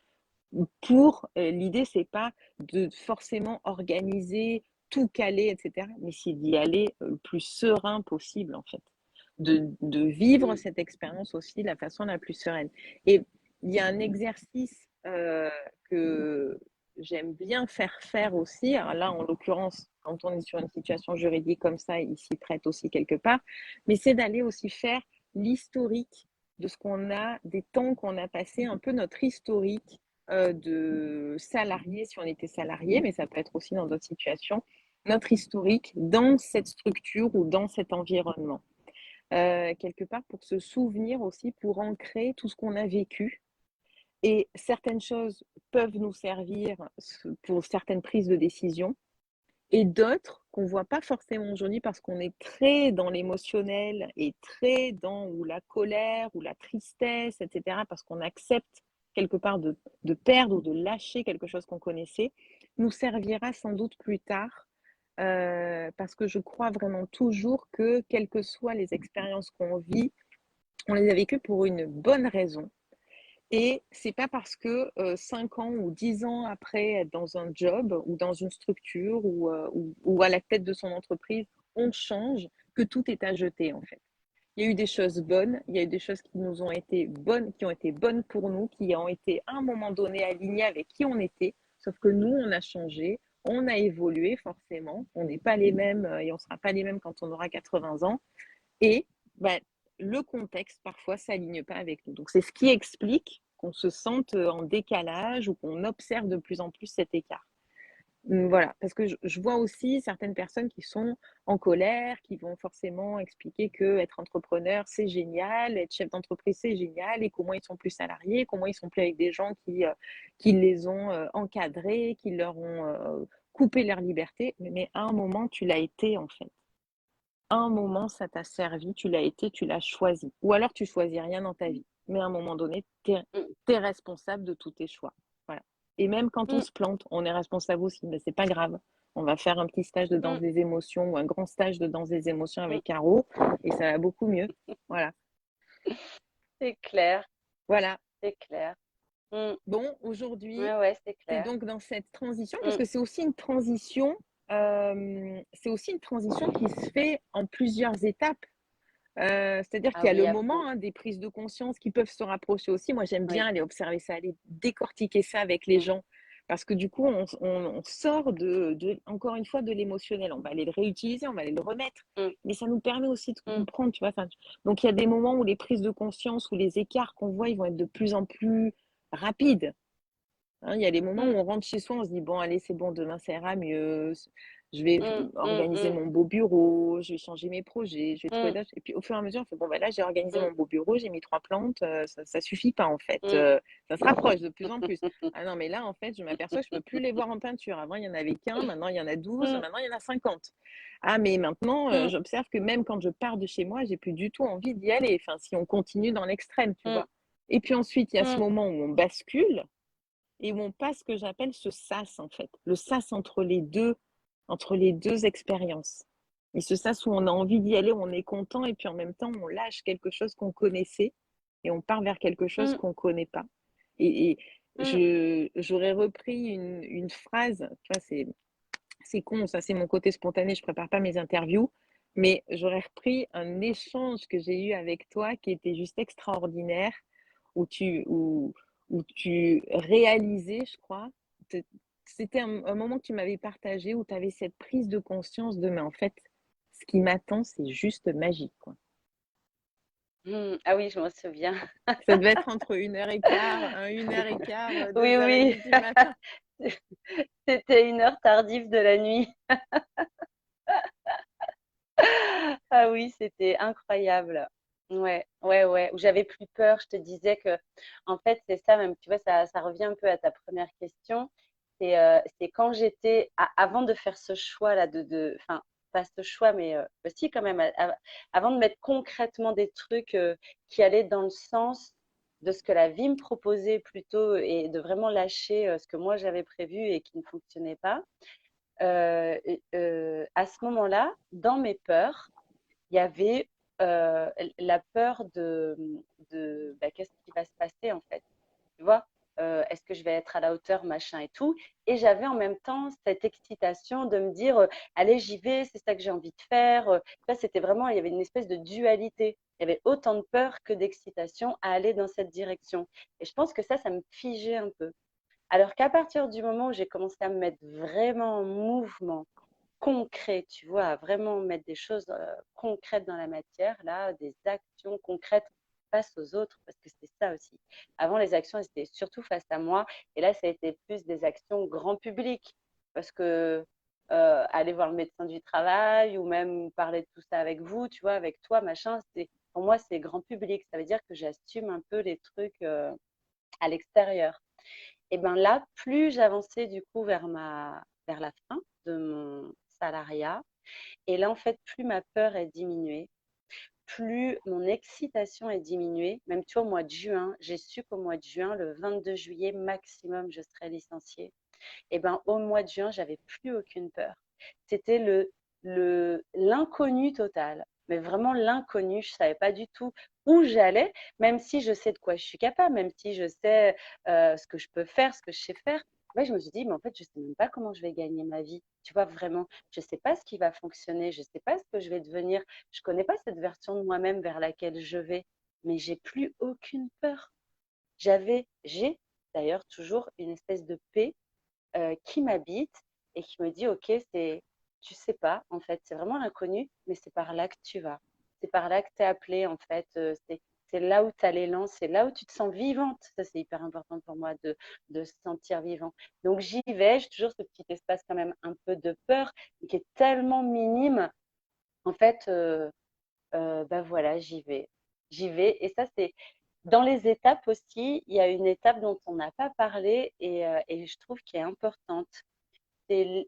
pour l'idée, c'est pas de forcément organiser, tout caler, etc., mais c'est d'y aller le plus serein possible, en fait. De vivre mm, cette expérience aussi de la façon la plus sereine. Et il y a un exercice que j'aime bien faire aussi. Alors là, en l'occurrence, quand on est sur une situation juridique comme ça, il s'y prête aussi quelque part, mais c'est d'aller aussi faire l'historique de ce qu'on a, des temps qu'on a passé, un peu notre historique de salariés, si on était salarié, mais ça peut être aussi dans d'autres situations, notre historique dans cette structure ou dans cet environnement. Quelque part pour se souvenir aussi, pour ancrer tout ce qu'on a vécu. Et certaines choses peuvent nous servir pour certaines prises de décision et d'autres qu'on ne voit pas forcément aujourd'hui parce qu'on est très dans l'émotionnel et très dans ou la colère ou la tristesse, etc., parce qu'on accepte quelque part de perdre ou de lâcher quelque chose qu'on connaissait, nous servira sans doute plus tard parce que je crois vraiment toujours que quelles que soient les expériences qu'on vit, on les a vécues pour une bonne raison. Et c'est pas parce que 5 ans ou 10 ans après être dans un job ou dans une structure ou à la tête de son entreprise, on change que tout est à jeter en fait. Il y a eu des choses bonnes, il y a eu des choses qui nous ont été bonnes, qui ont été bonnes pour nous, qui ont été à un moment donné alignées avec qui on était, sauf que nous, on a changé, on a évolué forcément, on n'est pas les mêmes et on ne sera pas les mêmes quand on aura 80 ans. Et bah, le contexte, parfois, ne s'aligne pas avec nous. Donc, c'est ce qui explique qu'on se sente en décalage ou qu'on observe de plus en plus cet écart. Voilà, parce que je vois aussi certaines personnes qui sont en colère, qui vont forcément expliquer que être entrepreneur, c'est génial, être chef d'entreprise, c'est génial, et comment ils sont plus salariés, comment ils sont plus avec des gens qui les ont encadrés, qui leur ont coupé leur liberté. Mais à un moment, tu l'as été, en fait. À un moment, ça t'a servi, tu l'as été, tu l'as choisi. Ou alors, tu choisis rien dans ta vie. Mais à un moment donné, tu es responsable de tous tes choix. Voilà. Et même quand on mm, se plante, on est responsable aussi. Mais c'est pas grave. On va faire un petit stage de danse mm, des émotions ou un grand stage de danse des émotions mm. avec Caro et ça va beaucoup mieux. Voilà. C'est clair, Voilà. c'est clair. Mm. Bon, aujourd'hui, Ouais, ouais, c'est tu es clair. donc dans cette transition parce Mm. que c'est aussi une transition qui se fait en plusieurs étapes. C'est-à-dire Ah qu'il y a oui, le à moment fond. des prises de conscience qui peuvent se rapprocher aussi. Moi, j'aime bien Oui. aller observer ça, aller décortiquer ça avec les Mm, gens. Parce que du coup, on sort encore une fois, de l'émotionnel. On va aller le réutiliser, on va aller le remettre. mm, Mais ça nous permet aussi de mm, comprendre, tu vois. Enfin, donc, il y a des moments où les prises de conscience, où les écarts qu'on voit, ils vont être de plus en plus rapides. Hein, il y a des moments où mm, on rentre chez soi, on se dit, bon, allez, c'est bon, demain ça ira mieux. Je vais mm, mm, organiser mm, mon beau bureau, je vais changer mes projets, je vais trouver mm, d'autres. Et puis au fur et à mesure, on fait, bon, bah, là, j'ai organisé mm, mon beau bureau, j'ai mis 3 plantes, ça suffit pas en fait. mm. Ça se rapproche de plus en plus. Ah non, mais là, en fait, je m'aperçois que je peux plus les voir en peinture. Avant, il y en avait qu'un, maintenant, il y en a 12, Mm, maintenant, il y en a 50. Ah, mais maintenant, mm, j'observe que même quand je pars de chez moi, j'ai plus du tout envie d'y aller. Enfin, si on continue dans l'extrême, tu mm, vois. Et puis ensuite, il y a ce mm, moment où on bascule et où on passe ce que j'appelle ce sas en fait, le sas entre les deux expériences. Et ce sas où on a envie d'y aller, où on est content et puis en même temps on lâche quelque chose qu'on connaissait et on part vers quelque chose mm, qu'on ne connaît pas. Et mm, j'aurais repris une phrase, tu vois, c'est con, ça c'est mon côté spontané, je ne prépare pas mes interviews, mais j'aurais repris un échange que j'ai eu avec toi qui était juste extraordinaire, où tu réalisais, je crois, c'était un moment que tu m'avais partagé où tu avais cette prise de conscience de, mais en fait, ce qui m'attend, c'est juste magique, quoi. Ah oui, je m'en souviens. Ça devait être entre 1h15, 1h15, Oui, oui, 2h30 du matin. c'était une heure tardive de la nuit. Ah oui, c'était incroyable. Ouais, ouais, ouais. Où j'avais plus peur. Je te disais que, en fait, c'est ça même. Tu vois, ça revient un peu à ta première question. C'est quand j'étais, avant de faire ce choix-là, enfin, pas ce choix, mais si quand même, avant de mettre concrètement des trucs qui allaient dans le sens de ce que la vie me proposait plutôt et de vraiment lâcher ce que moi j'avais prévu et qui ne fonctionnait pas. À ce moment-là, dans mes peurs, il y avait la peur de bah, qu'est-ce qui va se passer en fait. Tu vois, est-ce que je vais être à la hauteur, machin et tout. Et j'avais en même temps cette excitation de me dire, allez, j'y vais, c'est ça que j'ai envie de faire. Ça, c'était vraiment, il y avait une espèce de dualité. Il y avait autant de peur que d'excitation à aller dans cette direction. Et je pense que ça me figeait un peu. Alors qu'à partir du moment où j'ai commencé à me mettre vraiment en mouvement, concret, tu vois, à vraiment mettre des choses concrètes dans la matière, là, des actions concrètes face aux autres, parce que c'est ça aussi. Avant, les actions, elles étaient surtout face à moi, et là, ça a été plus des actions grand public, parce que aller voir le médecin du travail ou même parler de tout ça avec vous, tu vois, avec toi, machin, pour moi, c'est grand public. Ça veut dire que j'assume un peu les trucs à l'extérieur. Et bien là, plus j'avançais du coup vers la fin de mon salariat, et là en fait, plus ma peur est diminuée, plus mon excitation est diminuée. Même tu vois, au mois de juin, j'ai su qu'au mois de juin, le 22 juillet maximum, je serais licenciée. Et ben au mois de juin, j'avais plus aucune peur. C'était l'inconnu total. Mais vraiment l'inconnu, je savais pas du tout où j'allais, même si je sais de quoi je suis capable, même si je sais ce que je peux faire, ce que je sais faire. Ouais, je me suis dit, mais en fait, je sais même pas comment je vais gagner ma vie. Tu vois, vraiment, je sais pas ce qui va fonctionner, je sais pas ce que je vais devenir. Je connais pas cette version de moi-même vers laquelle je vais, mais j'ai plus aucune peur. J'ai d'ailleurs toujours une espèce de paix qui m'habite et qui me dit, OK, tu sais pas, en fait, c'est vraiment l'inconnu, mais c'est par là que tu vas. C'est par là que tu es appelé, en fait. C'est là où tu as l'élan, c'est là où tu te sens vivante. Ça, c'est hyper important pour moi de se sentir vivant. Donc, j'y vais. J'ai toujours ce petit espace quand même un peu de peur qui est tellement minime. En fait, ben voilà, j'y vais. J'y vais. Et ça, c'est dans les étapes aussi, il y a une étape dont on n'a pas parlé et je trouve qu'elle est importante. C'est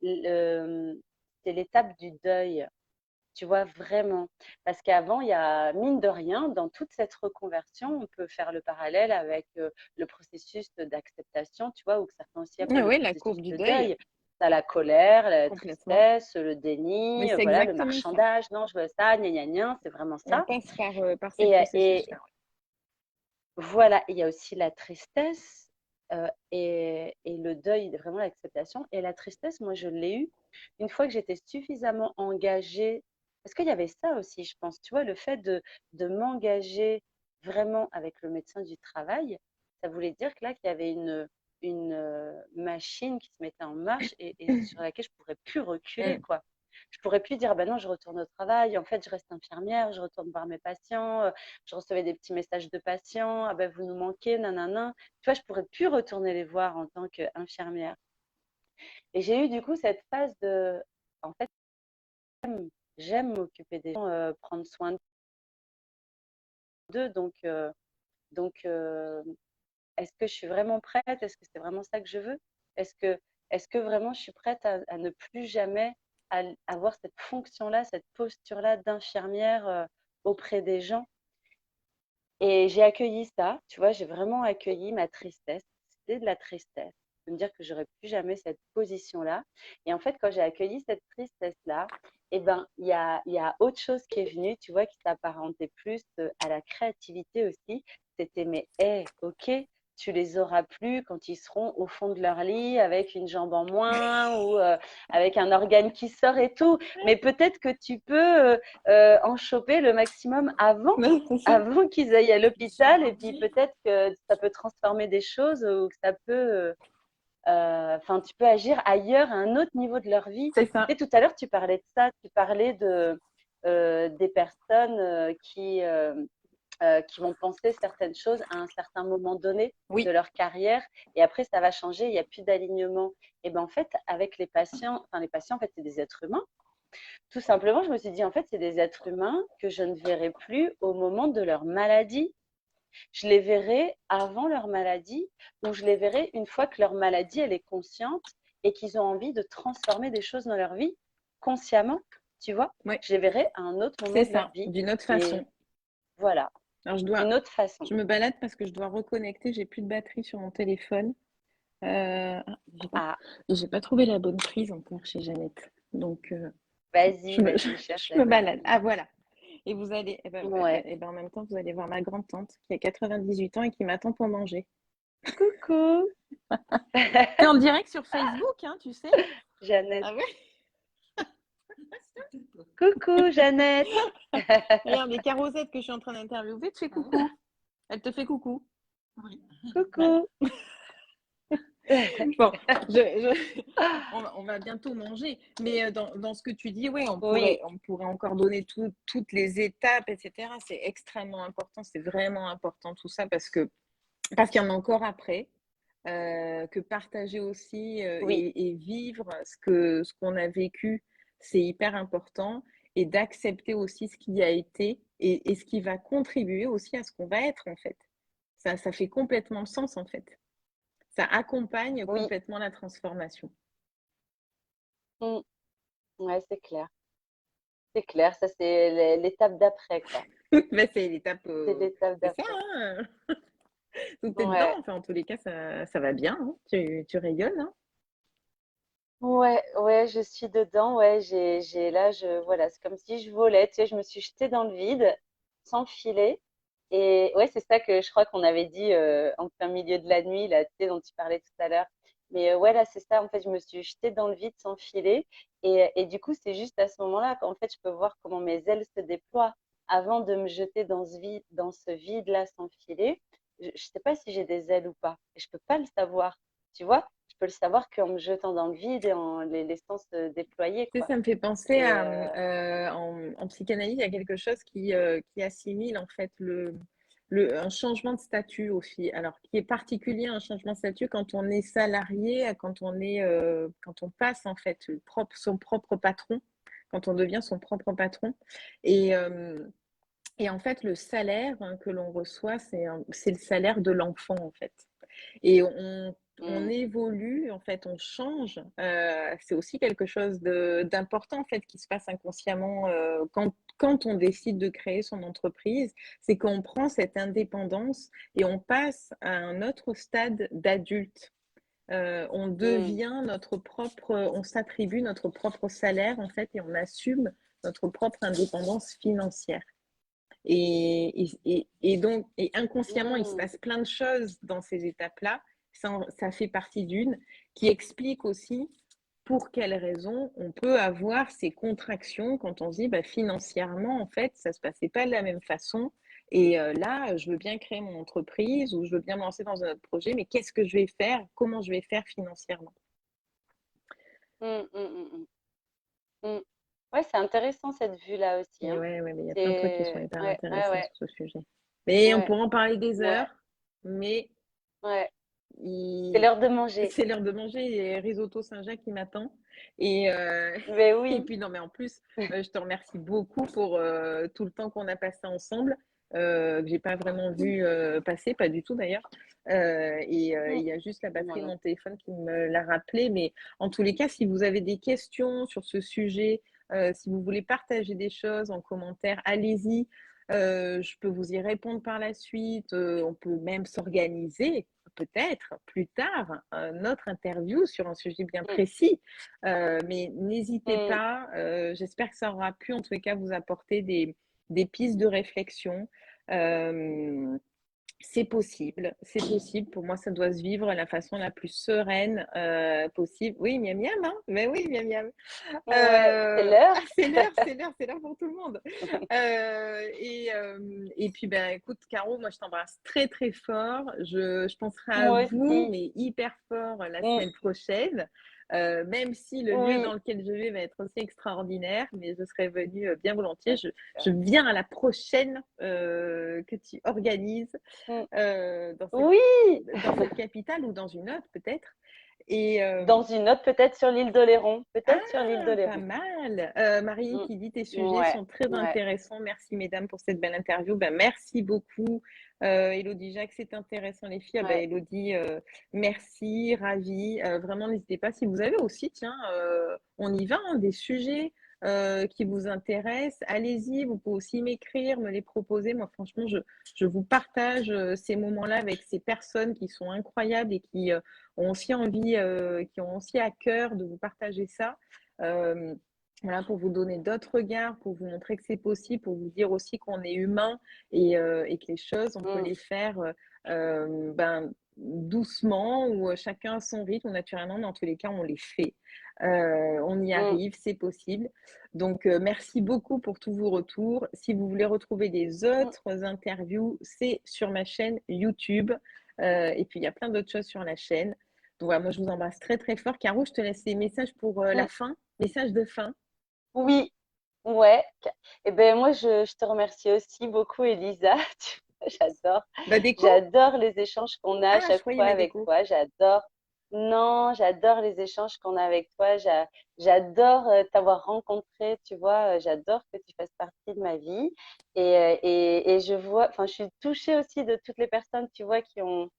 c'est l'étape du deuil, tu vois, vraiment. Parce qu'avant, il y a, mine de rien, dans toute cette reconversion, on peut faire le parallèle avec le processus d'acceptation, tu vois, ou que certains aussi appellent Ah le oui, la processus courbe du de deuil, deuil. Tu as la colère, la complètement. tristesse, le Mais déni, c'est voilà, le exactement ça. marchandage, non, je veux ça, gna gna gna, c'est vraiment On ça. passe par ces Et processus-là. voilà, il y a aussi la tristesse et le deuil, vraiment l'acceptation. Et la tristesse, moi, je l'ai eue une fois que j'étais suffisamment engagée. Parce qu'il y avait ça aussi, je pense. Tu vois, le fait de m'engager vraiment avec le médecin du travail, ça voulait dire que là, qu'il y avait une machine qui se mettait en marche et sur laquelle je ne pourrais plus reculer, Mm. quoi. Je pourrais plus dire, ben non, je retourne au travail, en fait, je reste infirmière, je retourne voir mes patients, je recevais des petits messages de patients, ah ben vous nous manquez, nanana. Tu vois, je pourrais plus retourner les voir en tant qu'infirmière. Et j'ai eu du coup cette phase de, en fait, j'aime m'occuper des gens, prendre soin d'eux, donc est-ce que je suis vraiment prête? Est-ce que c'est vraiment ça que je veux? Est-ce que, est-ce que vraiment je suis prête à ne plus jamais avoir cette fonction-là, cette posture-là d'infirmière auprès des gens? Et j'ai accueilli ça, tu vois, j'ai vraiment accueilli ma tristesse. C'était de la tristesse, de me dire que j'aurais plus jamais cette position-là. Et en fait, quand j'ai accueilli cette tristesse-là, eh ben, il y a autre chose qui est venue, tu vois, qui s'apparentait plus à la créativité aussi. C'était, mais, hé, ok, tu les auras plus quand ils seront au fond de leur lit avec une jambe en moins ou avec un organe qui sort et tout. Mais peut-être que tu peux en choper le maximum avant Ouais, c'est ça. avant qu'ils aillent à l'hôpital et puis peut-être que ça peut transformer des choses ou que ça peut, enfin, tu peux agir ailleurs à un autre niveau de leur vie. C'est ça. Tu sais, tout à l'heure, tu parlais de ça, tu parlais des personnes qui vont penser certaines choses à un certain moment donné de Oui, leur carrière et après ça va changer, il n'y a plus d'alignement. Et ben en fait, avec les patients en fait c'est des êtres humains. Tout simplement, je me suis dit en fait c'est des êtres humains que je ne verrai plus au moment de leur maladie. Je les verrai avant leur maladie ou je les verrai une fois que leur maladie elle est consciente et qu'ils ont envie de transformer des choses dans leur vie consciemment, tu vois. oui, Je les verrai à un autre c'est moment de leur ça, vie d'une autre et façon. voilà, Alors, d'une autre façon. je me balade parce que je dois reconnecter, j'ai plus de batterie sur mon téléphone. Ah, J'ai pas trouvé la bonne prise encore chez Jeannette. Donc, vas-y, vas-y, cherche je la me bonne balade. Ah, prise. voilà. Et vous allez, Ouais. en même temps, vous allez voir ma grande-tante qui a 98 ans et qui m'attend pour manger. Coucou, T'es en direct sur Facebook, hein, tu sais? Jeannette. Ah ouais? Coucou, Jeannette. Regarde, les Carosettes que je suis en train d'interviewer, te fais coucou. Elle te fait coucou. Voilà. Coucou. Bon, on va bientôt manger, mais dans ce que tu dis, ouais, Oui, on pourrait encore donner toutes les étapes, etc. C'est extrêmement important, c'est vraiment important tout ça parce qu'il y en a encore après, que partager aussi oui, et vivre ce qu'on a vécu, c'est hyper important et d'accepter aussi ce qui a été et ce qui va contribuer aussi à ce qu'on va être en fait. Ça fait complètement le sens en fait. Ça accompagne oui. complètement la transformation. Mm. Ouais, c'est clair. C'est clair, ça c'est l'étape d'après, quoi. Bah, c'est l'étape, C'est l'étape c'est ça, d'après. hein. Donc t'es dedans, Ouais. enfin en tous les cas ça va bien, hein. Tu rayonnes, hein. Ouais, ouais, je suis dedans. Ouais, voilà, c'est comme si je volais. Tu sais, je me suis jetée dans le vide, sans filet. Et ouais, c'est ça que je crois qu'on avait dit en plein milieu de la nuit, là, tu sais, dont tu parlais tout à l'heure. Mais ouais, là, c'est ça. En fait, je me suis jetée dans le vide sans filet. Et du coup, c'est juste à ce moment-là qu'en fait, je peux voir comment mes ailes se déploient avant de me jeter dans ce vide-là sans filet. Je ne sais pas si j'ai des ailes ou pas. Et je peux pas le savoir. Tu vois? Je peux le savoir qu'en me jetant dans le vide et en les laissant se déployer, Tu sais, quoi. ça me fait penser Et à en psychanalyse, il y a quelque chose qui assimile en fait un changement de statut aussi. Alors, qui est particulier, un changement de statut quand on est salarié, quand on passe en fait son propre patron, quand on devient son propre patron. Et, euh, et en fait, le salaire hein, que l'on reçoit, c'est le salaire de l'enfant en fait. Et on mm, évolue, en fait, on change. C'est aussi quelque chose d'important, en fait, qui se passe inconsciemment quand on décide de créer son entreprise. C'est qu'on prend cette indépendance et on passe à un autre stade d'adulte. On mm, devient on s'attribue notre propre salaire, en fait, et on assume notre propre indépendance financière. Et donc, et inconsciemment, il se mm, passe plein de choses dans ces étapes-là. Ça fait partie d'une qui explique aussi pour quelles raisons on peut avoir ces contractions quand on se dit bah, financièrement, en fait, ça ne se passait pas de la même façon. Et là, je veux bien créer mon entreprise ou je veux bien me lancer dans un autre projet, mais qu'est-ce que je vais faire? Comment je vais faire financièrement? mm, mm, mm, mm. Ouais, c'est intéressant cette vue-là aussi, Et hein. ouais, ouais, mais il y a plein de trucs qui sont C'est hyper ouais, ouais, intéressants ouais, sur ce sujet. Mais on ouais, pourra en parler des ouais, heures, mais ouais. C'est il- l'heure de manger. c'est l'heure de manger et risotto Saint-Jacques qui m'attend. Et, Ben et oui. puis, non, mais en plus, je te remercie beaucoup pour tout le temps qu'on a passé ensemble, que j'ai pas vraiment vu passer, pas du tout d'ailleurs. Il Mm. y a juste la Moi batterie de non mon plus. téléphone qui me l'a rappelé. Mais en tous les cas, si vous avez des questions sur ce sujet, si vous voulez partager des choses en commentaire, allez-y. Je peux vous y répondre par la suite. On peut même s'organiser peut-être plus tard notre interview sur un sujet bien Mm, précis. Mais n'hésitez mm, pas. J'espère que ça aura pu en tous les cas vous apporter des pistes de réflexion. Euh, c'est possible, c'est possible. Pour moi, ça doit se vivre de la façon la plus sereine possible. Oui, miam miam, hein? Mais oui, miam miam. ouais, c'est l'heure. C'est l'heure, c'est l'heure, c'est l'heure pour tout le monde. Et puis, ben, écoute, Caro, moi, je t'embrasse très, très fort. Je penserai à Moi vous, aussi. mais hyper fort la Mm, semaine prochaine. même si le lieu dans Oui. lequel je vais va être aussi extraordinaire, mais je serais venue bien volontiers. Je viens à la prochaine que tu organises Mm. dans Oui, dans cette capitale ou dans une autre peut-être. Et dans une autre, peut-être sur l'île d'Oléron. Peut-être sur l'île pas d'Oléron. mal. Marie Mm. qui dit tes sujets Ouais, sont très ouais, intéressants. Merci mesdames pour cette belle interview. Ben, merci beaucoup. Elodie Jacques, c'est intéressant les filles. Ah ben, ouais. Elodie, merci, ravie. Vraiment, n'hésitez pas si vous avez aussi, tiens, on y va, hein, des sujets qui vous intéressent. Allez-y, vous pouvez aussi m'écrire, me les proposer. Moi, franchement, je vous partage ces moments-là avec ces personnes qui sont incroyables et qui ont aussi envie, qui ont aussi à cœur de vous partager ça. Euh, voilà, pour vous donner d'autres regards, pour vous montrer que c'est possible, pour vous dire aussi qu'on est humain et que les choses, on peut Mm, les faire ben, doucement ou chacun à son rythme, ou naturellement, dans tous les cas, on les fait. On y mm, arrive, c'est possible. Donc, merci beaucoup pour tous vos retours. Si vous voulez retrouver des mm. autres interviews, c'est sur ma chaîne YouTube. Et puis, il y a plein d'autres choses sur la chaîne. Donc, voilà, moi, je vous embrasse très, très fort. Caro, je te laisse les messages pour la Mm. fin. Message de fin. Oui, ouais. Eh ben moi, je te remercie aussi beaucoup, Elisa. J'adore, Bah, déco? j'adore les échanges qu'on a à Ah, je chaque croyais fois ma avec déco. toi. J'adore. Non, j'adore les échanges qu'on a avec toi. J'adore t'avoir rencontré, tu vois. J'adore que tu fasses partie de ma vie. Et je vois, enfin, je suis touchée aussi de toutes les personnes, tu vois, qui ont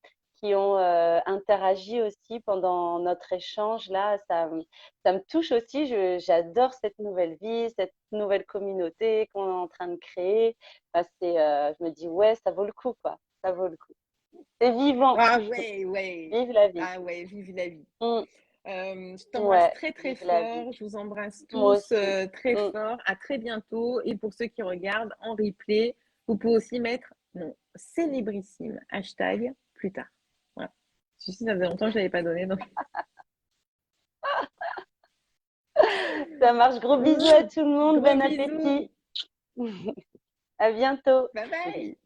interagi aussi pendant notre échange là. Ça me touche aussi. J'adore cette nouvelle vie, cette nouvelle communauté qu'on est en train de créer. Enfin, je me dis, ouais, ça vaut le coup, quoi. Ça vaut le coup. C'est vivant. Ah ouais, ouais. Vive la vie. Ah ouais, vive la vie. Mm. Je t'embrasse Ouais, très très vive la vie. fort. Je vous embrasse Moi tous aussi. très Mm. fort. À très bientôt. Et pour ceux qui regardent en replay, vous pouvez aussi mettre mon célébrissime hashtag plus tard. Voilà. Ceci, ça faisait longtemps que je ne l'avais pas donné. Donc... Ça marche. Gros bisous à tout le monde. Gros Bon bisous. appétit. À bientôt. Bye bye.